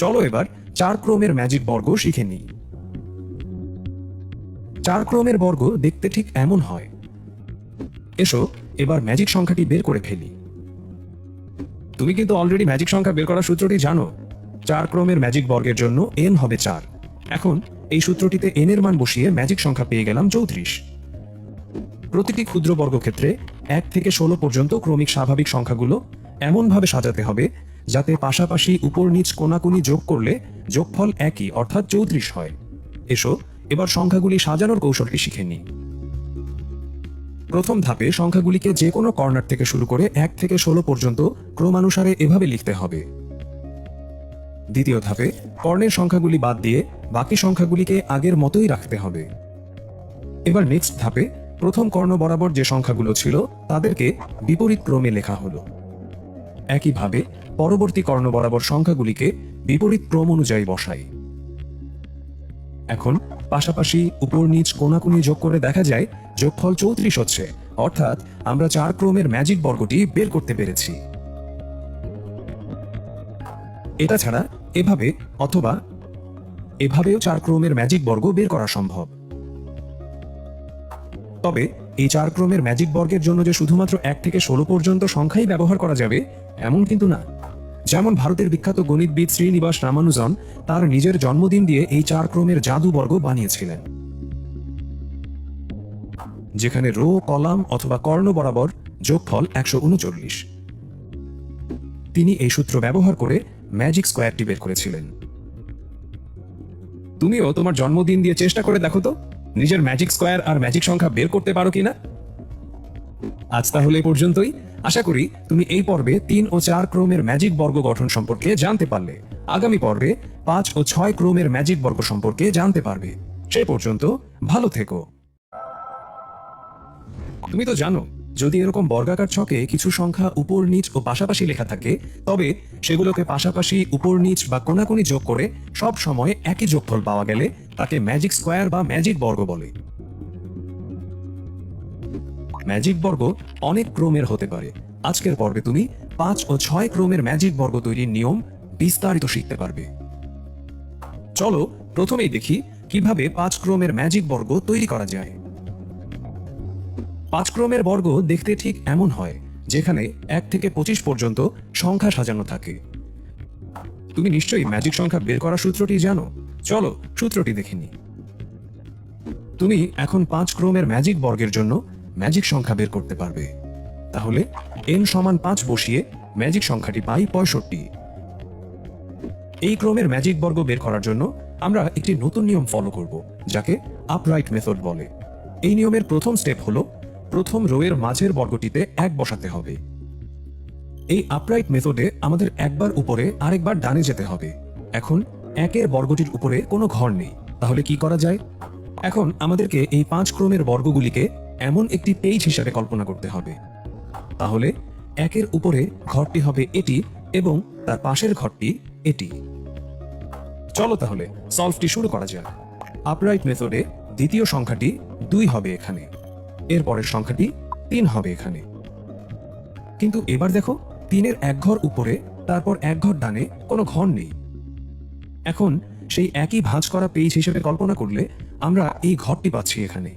চলো এবার 4 ক্রমের ম্যাজিক বর্গ শিখে নিই। 4 ক্রমের বর্গ দেখতে ঠিক এমন হয়। এসো এবার ম্যাজিক সংখ্যাটি বের করে ফেলি। তুমি কিন্তু অলরেডি ম্যাজিক সংখ্যা বের করার সূত্রটি জানো। 4 ক্রমের ম্যাজিক বর্গের জন্য n হবে 4। এখন এই সূত্রটিতে n এর মান বসিয়ে ম্যাজিক সংখ্যা পেয়ে গেলাম 34। প্রতিটি ক্ষুদ্র বর্গক্ষেত্রে 1 থেকে 16 পর্যন্ত ক্রমিক স্বাভাবিক সংখ্যাগুলো এমনভাবে সাজাতে হবে যাতে পাশাপাশি উপর নিচ কোনাকুনি যোগ করলে যোগফল একই, অর্থাৎ 34 হয়। এসো এবার সংখ্যাগুলি সাজানোর কৌশলটি শিখে নিই। প্রথম ধাপে সংখ্যাগুলিকে যে কোনো কর্নার থেকে শুরু করে 1 থেকে 16 পর্যন্ত ক্রমানুসারে এভাবে লিখতে হবে। দ্বিতীয় ধাপে কর্ণের সংখ্যাগুলি বাদ দিয়ে বাকি সংখ্যাগুলিকে আগের মতোই রাখতে হবে। এবার নেক্সট ধাপে প্রথম কর্ণ বরাবর যে সংখ্যাগুলো ছিল তাদেরকে বিপরীত ক্রমে লেখা হলো। একইভাবে পরবর্তী কর্ণ বরাবর সংখ্যাগুলিকে বিপরীত ক্রম অনুযায়ী বসাই। এখন পাশাপাশি উপর নিচ কোনাকুনি যোগ করে দেখা যায় যোগফল 34 হচ্ছে, অর্থাৎ আমরা 4 ক্রমের ম্যাজিক বর্গটি বের করতে পেরেছি। এটা ছাড়া এভাবে অথবা এভাবেও 4 ক্রমের ম্যাজিক বর্গ বের করা সম্ভব। তবে এই 4 ক্রমের ম্যাজিক বর্গের জন্য যে শুধুমাত্র 1 থেকে 16 পর্যন্ত সংখ্যাই ব্যবহার করা যাবে এমন কিন্তু না। যেমন ভারতের বিখ্যাত গণিতবিদ শ্রীনিবাস রামানুজন তার নিজের জন্মদিন দিয়ে এই 4 ক্রমের জাদু বর্গ বানিয়েছিলেন, যেখানে রো, কলাম অথবা কর্ণ বরাবর যোগফল 139। তিনি এই সূত্র ব্যবহার করে ম্যাজিক স্কোয়ারটি বের করেছিলেন। তুমিও তোমার জন্মদিন দিয়ে চেষ্টা করে দেখো তো নিজের ম্যাজিক স্কোয়ার আর ম্যাজিক সংখ্যা বের করতে পারো কিনা। আজ তাহলে এই পর্যন্তই। আশা করি তুমি এই পর্বে 3 ও 4 ক্রমের ম্যাজিক বর্গ গঠন সম্পর্কে জানতে পারলে। আগামী পর্বে 5 ও 6 ক্রমের ম্যাজিক বর্গ সম্পর্কে জানতে পারবে। সে পর্যন্ত ভালো থেকো। তুমি তো জানো, যদি এরকম বর্গাকার ছকে কিছু সংখ্যা উপর নিচ ও পাশাপাশি লেখা থাকে, তবে সেগুলোকে পাশাপাশি, উপর নিচ বা কোণাকুণি যোগ করে সব সময় একই যোগফল পাওয়া গেলে তাকে ম্যাজিক স্কোয়ার বা ম্যাজিক বর্গ বলে। ম্যাজিক বর্গ অনেক ক্রমের হতে পারে। আজকের পর্বে তুমি 5 ও 6 ক্রমের ম্যাজিক বর্গ তৈরির নিয়ম বিস্তারিত শিখতে পারবে। চলো প্রথমেই দেখি কিভাবে 5 ক্রমের ম্যাজিক বর্গ তৈরি করা যায়। 5 ক্রমের বর্গ দেখতে ঠিক এমন হয়, যেখানে 1 থেকে 25 পর্যন্ত সংখ্যা সাজানো থাকে। তুমি নিশ্চয়ই ম্যাজিক সংখ্যা বের করার সূত্রটি জানো। চলো সূত্রটি দেখে নিই। তুমি এখন 5 ক্রমের ম্যাজিক বর্গের জন্য ম্যাজিক সংখ্যা বের করতে পারবে। তাহলে n সমান 5 বসিয়ে ম্যাজিক সংখ্যাটি পাই 65। এই ক্রমের ম্যাজিক বর্গ বের করার জন্য আমরা একটি নতুন নিয়ম ফলো করব, যাকে আপরাইট মেথড বলে। এই নিয়মের প্রথম স্টেপ হলো প্রথম রো এর মাঝের বর্গটিতে 1 বসাতে হবে। এই আপরাইট মেথডে আমাদের একবার উপরে আরেকবার ডানে যেতে হবে। এখন 1 এর বর্গটির উপরে কোনো ঘর নেই, তাহলে কি করা যায়? এখন আমাদেরকে এই 5 ক্রমের বর্গগুলিকে এমন একটি পেজ হিসাবে কল্পনা করতে হবে। তাহলে 1 এর উপরে ঘরটি হবে এটি এবং তার পাশের ঘরটি এটি। চলো তাহলে সলভটি শুরু করা যাক। আপরাইট মেথডে দ্বিতীয় সংখ্যাটি 2 হবে এখানে, এর পরের সংখ্যাটি 3 হবে এখানে। কিন্তু এবার দেখো 3 এর 1 ঘর উপরে, তারপর 1 ঘর ডানে কোনো ঘর নেই। এখন সেই একই ভাঁজ করা পেজ হিসেবে কল্পনা করলে আমরা এই ঘরটি পাচ্ছি এখানে।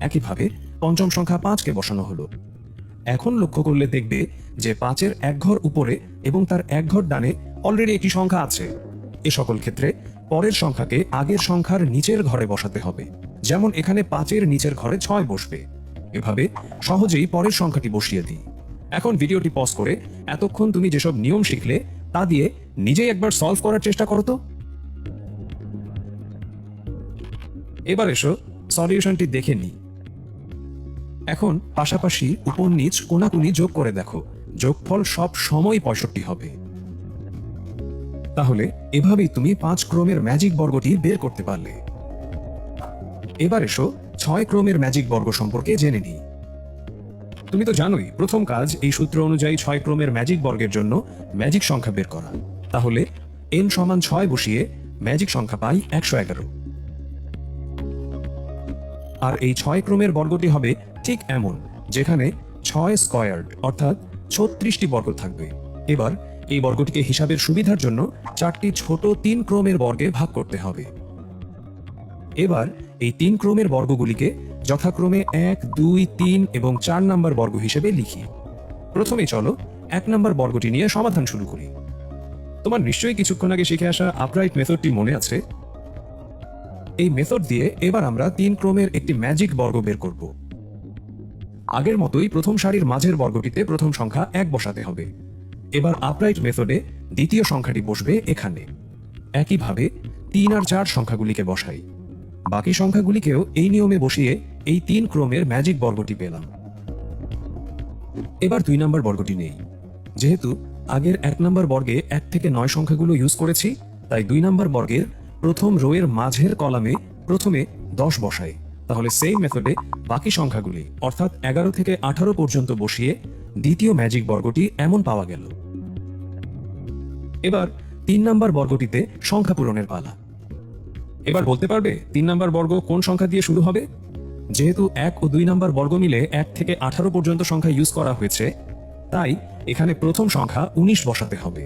একইভাবে পঞ্চম সংখ্যা 5কে বসানো হলো। এখন লক্ষ্য করলে দেখবে যে 5 এর 1 ঘর উপরে এবং তার 1 ঘর ডানে অলরেডি একটি সংখ্যা আছে। এ সকল ক্ষেত্রে পরের সংখ্যাকে আগের সংখ্যার নিচের ঘরে বসাতে হবে। যেমন এখানে 5 এর নিচের ঘরে 6 বসবে। এভাবে সহজেই পরের সংখ্যাটি বসিয়ে দিই। এখন ভিডিওটি পজ করে এতক্ষণ তুমি যেসব নিয়ম শিখলে তা দিয়ে নিজেই একবার সলভ করার চেষ্টা করো তো। এবার এসো সলিউশনটি দেখে নিই। এখন পাশাপাশি, উপর নিচ, কোণাকুণি যোগ করে দেখো, যোগফল সব সময় 65 হবে। তাহলে এভাবেই তুমি 5 ক্রমের ম্যাজিক বর্গটি বের করতে পারলে। এবার এসো 6 ক্রমের ম্যাজিক বর্গ সম্পর্কে জেনে নিই। তুমি তো জানোই প্রথম কাজ এই সূত্র অনুযায়ী 6 ক্রমের ম্যাজিক বর্গের জন্য ম্যাজিক সংখ্যা বের করা। তাহলে n সমান 6 বসিয়ে ম্যাজিক সংখ্যা পাই 111। আর এই 6 ক্রমের বর্গটি হবে ঠিক এমন, যেখানে 6 স্কয়ার্ড অর্থাৎ 36টি বর্গ থাকবে। এবার এই বর্গটিকে হিসাবের সুবিধার জন্য 4টি ছোট 3 ক্রমের বর্গে ভাগ করতে হবে। এবার এই 3 ক্রমের বর্গগুলিকে যথাক্রমে 1, 2, 3 এবং 4 নম্বর বর্গ হিসেবে লিখি। প্রথমে চলো 1 নম্বর বর্গটি নিয়ে সমাধান শুরু করি। তোমার নিশ্চয়ই কিছুক্ষণ আগে শিখে আসা আপরাইট মেথডটি মনে আছে। এই মেথড দিয়ে এবার আমরা 3 ক্রমের একটি ম্যাজিক বর্গ বের করব। আগের মতোই প্রথম সারির মাঝের বর্গটিতে প্রথম সংখ্যা 1 বসাতে হবে। এবার আপরাইট মেথডে দ্বিতীয় সংখ্যাটি বসবে এখানে। একইভাবে 3 আর 4 সংখ্যাগুলিকে বসাই। বাকি সংখ্যাগুলিকেও এই নিয়মে বসিয়ে এই 3 ক্রমের ম্যাজিক বর্গটি পেলাম। এবার 2 নম্বর বর্গটি নেই। যেহেতু আগের 1 নম্বর বর্গে 1 থেকে 9 সংখ্যাগুলো ইউজ করেছি, তাই 2 নম্বর বর্গের প্রথম রো এর মাঝের কলামে প্রথমে 10 বসাই। তাহলে সেই মেথডে বাকি সংখ্যাগুলি অর্থাৎ 11 থেকে 18 পর্যন্ত বসিয়ে দ্বিতীয় ম্যাজিক বর্গটি এমন পাওয়া গেল। এবার 3 নম্বর বর্গটিতে সংখ্যা পূরণের পালা। এবার বলতে পারবে 3 নম্বর বর্গ কোন সংখ্যা দিয়ে শুরু হবে? যেহেতু 1 ও 2 নম্বর বর্গ মিলে 1 থেকে 18 পর্যন্ত সংখ্যা ইউজ করা হয়েছে, তাই এখানে প্রথম সংখ্যা 19 বসাতে হবে।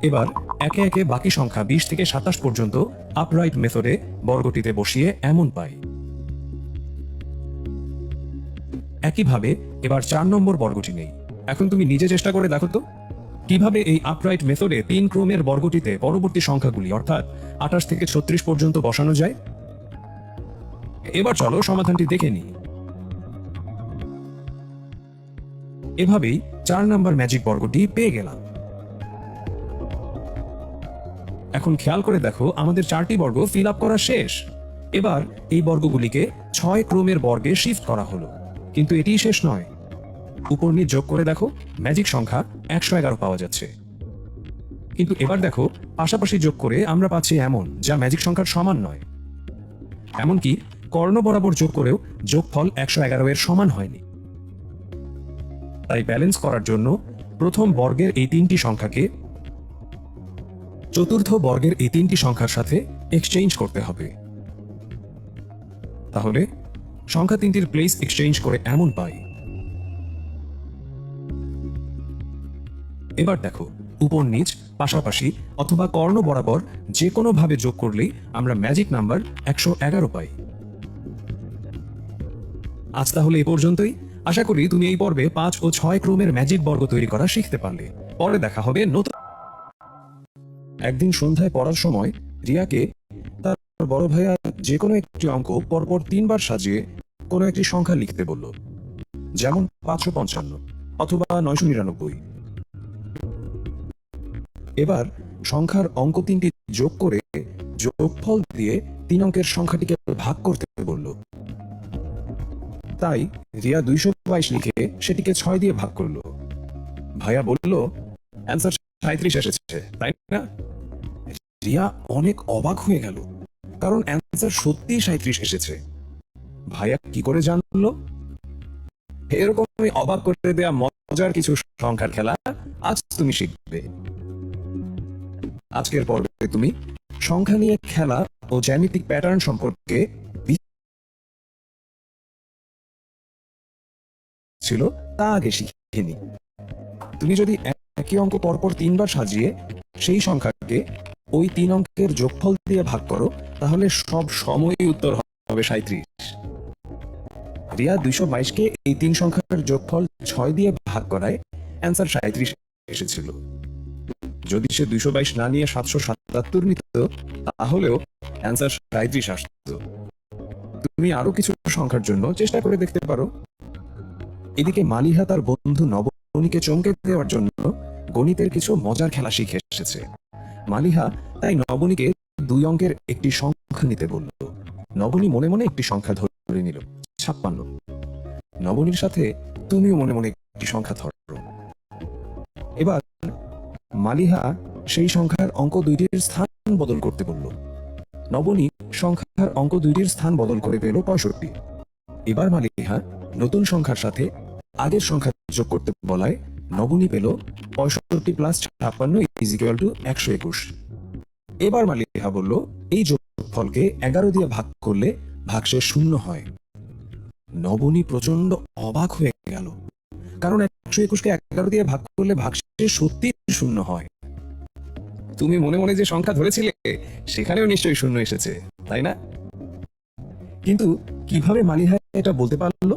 এবার একে একে বাকি সংখ্যা 20 থেকে 27 পর্যন্ত আপরাইট মেথডে বর্গটিতে বসিয়ে এমন পাই। একইভাবে এবার 4 নম্বর বর্গটি নেই। এখন তুমি নিজে চেষ্টা করে দেখো তো কিভাবে এই আপরাইট মেথডে 3 ক্রমের বর্গটিতে পরবর্তী সংখ্যাগুলি অর্থাৎ 28 থেকে 36 পর্যন্ত বসানো যায়। এবার চলো সমাধানটি দেখে নিই। এভাবেই 4 নম্বর ম্যাজিক বর্গটি পেয়ে গেলাম। এখন খেয়াল করে দেখো আমাদের 4টি বর্গ ফিল আপ করা শেষ। এবার এই বর্গগুলিকে 6 ক্রমের বর্গে শিফট করা হলো, কিন্তু এটিই শেষ নয়। উপর নিচ যোগ করে দেখো ম্যাজিক সংখ্যা 111 পাওয়া যাচ্ছে। কিন্তু এবার দেখো পাশাপাশি যোগ করে আমরা পাচ্ছি এমন যা ম্যাজিক সংখ্যার সমান নয়। এমনকি কর্ণ বরাবর যোগ করেও যোগফল 111 এর সমান হয়নি। তাই ব্যালেন্স করার জন্য প্রথম বর্গের এই 3টি সংখ্যাকে চতুর্থ বর্গের এই 3টি সংখ্যার সাথে এক্সচেঞ্জ করতে হবে। তাহলে সংখ্যা 3টির প্লেস এক্সচেঞ্জ করে এমন পাই। এবার দেখো উপর নিচ পাশাপাশি অথবা কর্ণ বরাবর যে কোনো ভাবে যোগ করলেই আমরা ম্যাজিক নাম্বার 111 পাই। আজ তাহলে এই পর্যন্তই। আশা করি তুমি এই পর্বে 5 ও 6 ক্রমের ম্যাজিক বর্গ তৈরি করা শিখতে পারলে। পরে দেখা হবে নতুন। একদিন সন্ধ্যায় পড়ার সময় রিয়াকে তার বড় ভাইয়া যে কোনো একটি অঙ্ক পরপর 3 বার সাজিয়ে কোনো একটি সংখ্যা লিখতে বলল, যেমন 555 অথবা 999। এবার সংখ্যার অঙ্ক 3টি যোগ করে যোগফল দিয়ে 3 অঙ্কের সংখ্যাটিকে ভাগ করতে বলল। তাই রিয়া 222 লিখে সেটিকে 6 দিয়ে ভাগ করলো। ভাইয়া বলল অ্যান্সার 37 এসেছে, তাই না? রিয়া অনেক অবাক হয়ে গেল, কারণ অ্যান্সার সত্যিই 37 এসেছে। ভাইয়া কি করে জানলো? এরকমই অবাক করে দেয়া মজার কিছু সংখ্যার খেলা আজ তুমি শিখবে। আজকের পর্বে তুমি সংখ্যা নিয়ে খেলা ও জ্যামিতিক প্যাটার্ন সম্পর্কে ছিল তা আগে শিখে নি। তুমি যদি একই অঙ্ক পরপর 3 বার সাজিয়ে সেই সংখ্যাকে ওই 3 অঙ্কের যোগফল দিয়ে ভাগ করো, তাহলে সব সময়ই উত্তর হবে 37। রিয়া 222 কে এই 3 সংখ্যার যোগফল 6 দিয়ে ভাগ করায় অ্যান্সার 37 এসেছিল। যদি সে 222 না নিয়ে 777 নিত, তাহলেও অ্যান্সার 37 আসতো। তুমি আরো কিছু সংখ্যার জন্য চেষ্টা করে দেখতে পারো। এদিকে মালিহা তার বন্ধু নবনীকে চমকে দেওয়ার জন্য গণিতের কিছু মজার খেলা শিখে এসেছে। মালিহা তাই নবনীকে 2 অঙ্কের একটি সংখ্যা নিতে বলল। নবনী মনে মনে একটি সংখ্যা ধরে নিল 56। নবনীর সাথে তুমিও মনে মনে একটি সংখ্যা ধরো। এবার মালিহা সেই সংখ্যার অঙ্ক 2টির স্থান বদল করতে বলল। নবনী সংখ্যার অঙ্ক 2টির স্থান বদল করে পেল 65। এবার মালিহা নতুন সংখ্যার সাথে আগের সংখ্যা যোগ করতে বলায় নবনী পেল 65 প্লাস 56 ইকুয়াল টু 121। এবার মালিহা বলল এই যোগফলকে 11 দিয়ে ভাগ করলে ভাগশেষ 0 হয়। নবনী প্রচন্ড অবাক হয়ে গেল, কারণ 121কে 11 দিয়ে ভাগ করলে ভাগশেষ সত্যি 0 হয়। তুমি মনে মনে যে সংখ্যা ধরেছিলে সেখানেও নিশ্চয়ই 0 এসেছে, তাই না? কিন্তু কিভাবে মালিহা এটা বলতে পারলো?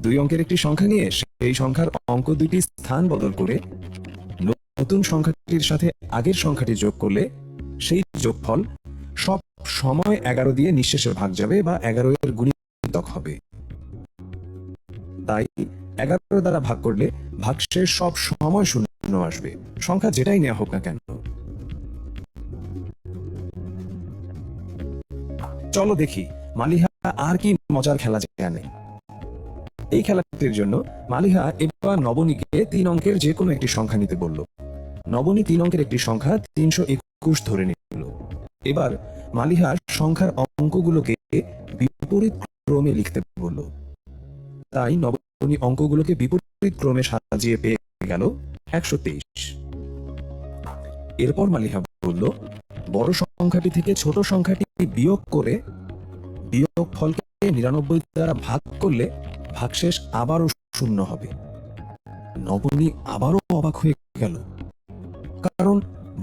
2 অঙ্কের একটি সংখ্যা নিয়ে সেই সংখ্যার অঙ্ক 2টি স্থান বদল করে নতুন সংখ্যাটির সাথে আগের সংখ্যাটি যোগ করলে সেই যোগফল সব সময় 11 দিয়ে নিঃশেষে ভাগ যাবে বা 11 এর গুণিতক হবে। তাই 11 দ্বারা ভাগ করলে ভাগশেষ সব সময় 0 আসবে, সংখ্যা যেটাই নেওয়া হোক না কেন। চলো দেখি মালিহা আর কি মজার খেলা জানে। এই খেলাটির জন্য মালিহা এবার নবনীকে 3 অঙ্কের যে কোনো একটি সংখ্যা নিতে বলল। নবনী 3 অঙ্কের একটি সংখ্যা 321 ধরে নিল। এবার মালিহা সংখ্যার অঙ্কগুলোকে বিপরীত ক্রমে লিখতে বলল। তাই নবনী অঙ্কগুলোকে বিপরীত ক্রমে সাজিয়ে পেয়ে গেল 123। এরপর মালিহা বলল বড় সংখ্যা সংখ্যাটি থেকে ছোট সংখ্যাটি বিয়োগ করে বিয়োগ ফলকে 99 দ্বারা ভাগ করলে ভাগশেষ আবারও শূন্য হবে। নবনী আবারও অবাক হয়ে গেল, কারণ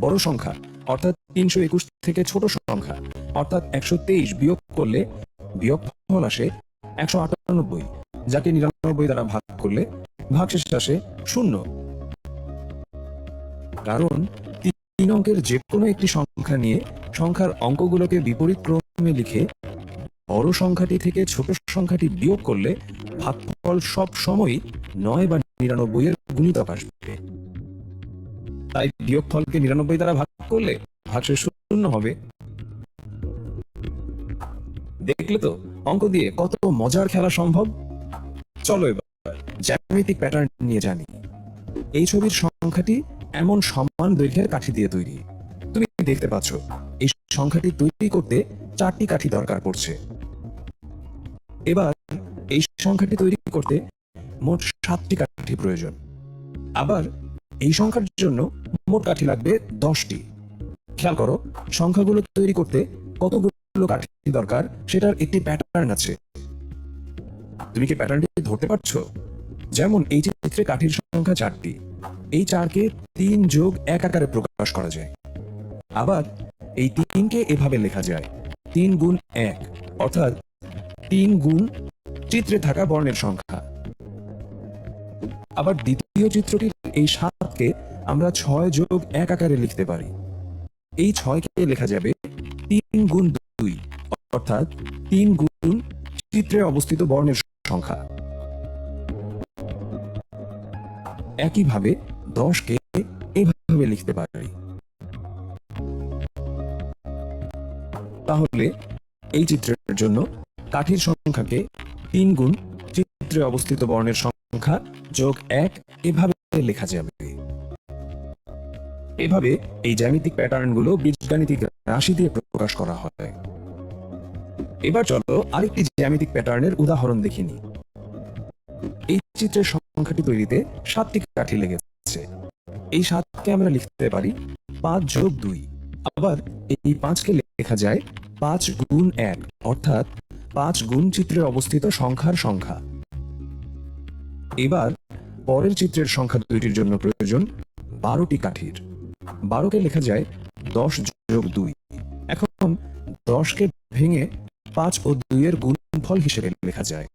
বড় সংখ্যা অর্থাৎ 321 থেকে ছোট সংখ্যা অর্থাৎ 123 বিয়োগ করলে বিয়োগ ফল আসে 198, যাকে 99 দ্বারা ভাগ করলে ভাগশেষ আসে শূন্য। কারণ 3 অঙ্কের যে কোনো একটি সংখ্যা নিয়ে সংখ্যার অঙ্কগুলোকে বিপরীত ক্রমে লিখে বড় সংখ্যাটি থেকে ছোট সংখ্যাটি বিয়োগ করলে ভাগফল সব সময়ই 9 বা 99 এর গুণিতক আসবে। তাই বিয়োগ ফলকে 99 দ্বারা ভাগ করলে ভাগশেষ শূন্য হবে। দেখলে তো অঙ্ক দিয়ে কত মজার খেলা সম্ভব। চলো এবার জ্যামিতিক প্যাটার্ন নিয়ে জানি। এই ছবির সংখ্যাটি এমন সমান দৈর্ঘ্যের কাঠি দিয়ে তৈরি। তুমি দেখতে পাচ্ছ এই সংখ্যাটি তৈরি করতে 4টি কাঠি দরকার পড়ছে। এবার এই সংখ্যাটি তৈরি করতে মোট 7টি কাঠি প্রয়োজন। আবার এই সংখ্যার জন্য মোট কাঠি লাগবে 10টি। খেয়াল করো, সংখ্যাগুলো তৈরি করতে কতগুলো কাঠি দরকার সেটার একটি প্যাটার্ন আছে। তুমি কি প্যাটার্নটি ধরতে পারছো? যেমন এই চিত্রে কাঠির সংখ্যা 4টি। এই 4কে 3 যোগ 1 আকারে প্রকাশ করা যায়। আবার এই 3কে এভাবে লেখা যায় 3 গুণ 1, অর্থাৎ 3 গুণ চিত্রে থাকা বর্ণের সংখ্যা। আবার দ্বিতীয় চিত্রটির এই 7কে আমরা 6 যোগ 1 আকারে লিখতে পারি। এই 6কে লেখা যাবে 3 গুণ 2, অর্থাৎ 3 গুণ চিত্রে অবস্থিত বর্ণের সংখ্যা। একইভাবে 10কে এইভাবে লিখতে পারি। তাহলে এই চিত্রের জন্য কাঠির সংখ্যাকে 3 গুণ চিত্রে অবস্থিত বর্ণের সংখ্যা যোগ 1 এভাবে লেখা যাবে। এভাবে এই জ্যামিতিক প্যাটার্নগুলো বীজগাণিতিক রাশি দিয়ে প্রকাশ করা হয়। এবার চলো আরেকটি জ্যামিতিক প্যাটার্নের উদাহরণ দেখিনি। এই চিত্রের সংখ্যাটি তৈরিতে 7টি কাঠি লেগেছে। এই 7কে আমরা লিখতে পারি 5 যোগ 2। আবার এই 5কে লেখা যায় 5 গুণ 1, অর্থাৎ 5 গুণ চিত্রে অবস্থিত সংখ্যার সংখ্যা। এবার পরের চিত্রের সংখ্যা দুইটির জন্য প্রয়োজন 12টি কাঠির। 12কে লেখা যায় 10 যোগ 2। এখন 10কে ভেঙে 5 ও 2 এর গুণফল হিসেবে লেখা যায়,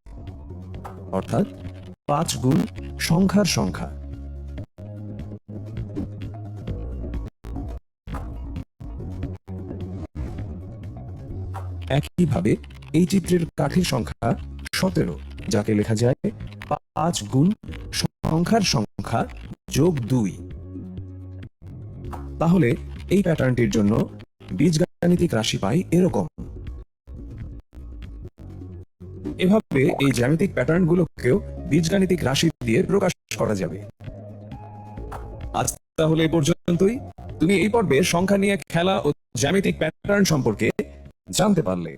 অর্থাৎ 5 গুণ সংখ্যার সংখ্যা। একইভাবে এই চিত্রের কাঠির সংখ্যা 17, যাকে লেখা যায় 5 গুণ সংখ্যার সংখ্যা যোগ 2। তাহলে এই প্যাটার্নটির জন্য বীজগাণিতিক রাশি পাই এরকম। এভাবে এই জ্যামিতিক প্যাটার্নগুলোকেও বীজগাণিতিক রাশি দিয়ে প্রকাশ করা যাবে। আজ তাহলে এই পর্যন্তই। তুমি এই পর্বে সংখ্যা নিয়ে খেলা ও জ্যামিতিক প্যাটার্ন সম্পর্কে জানতে পারলে।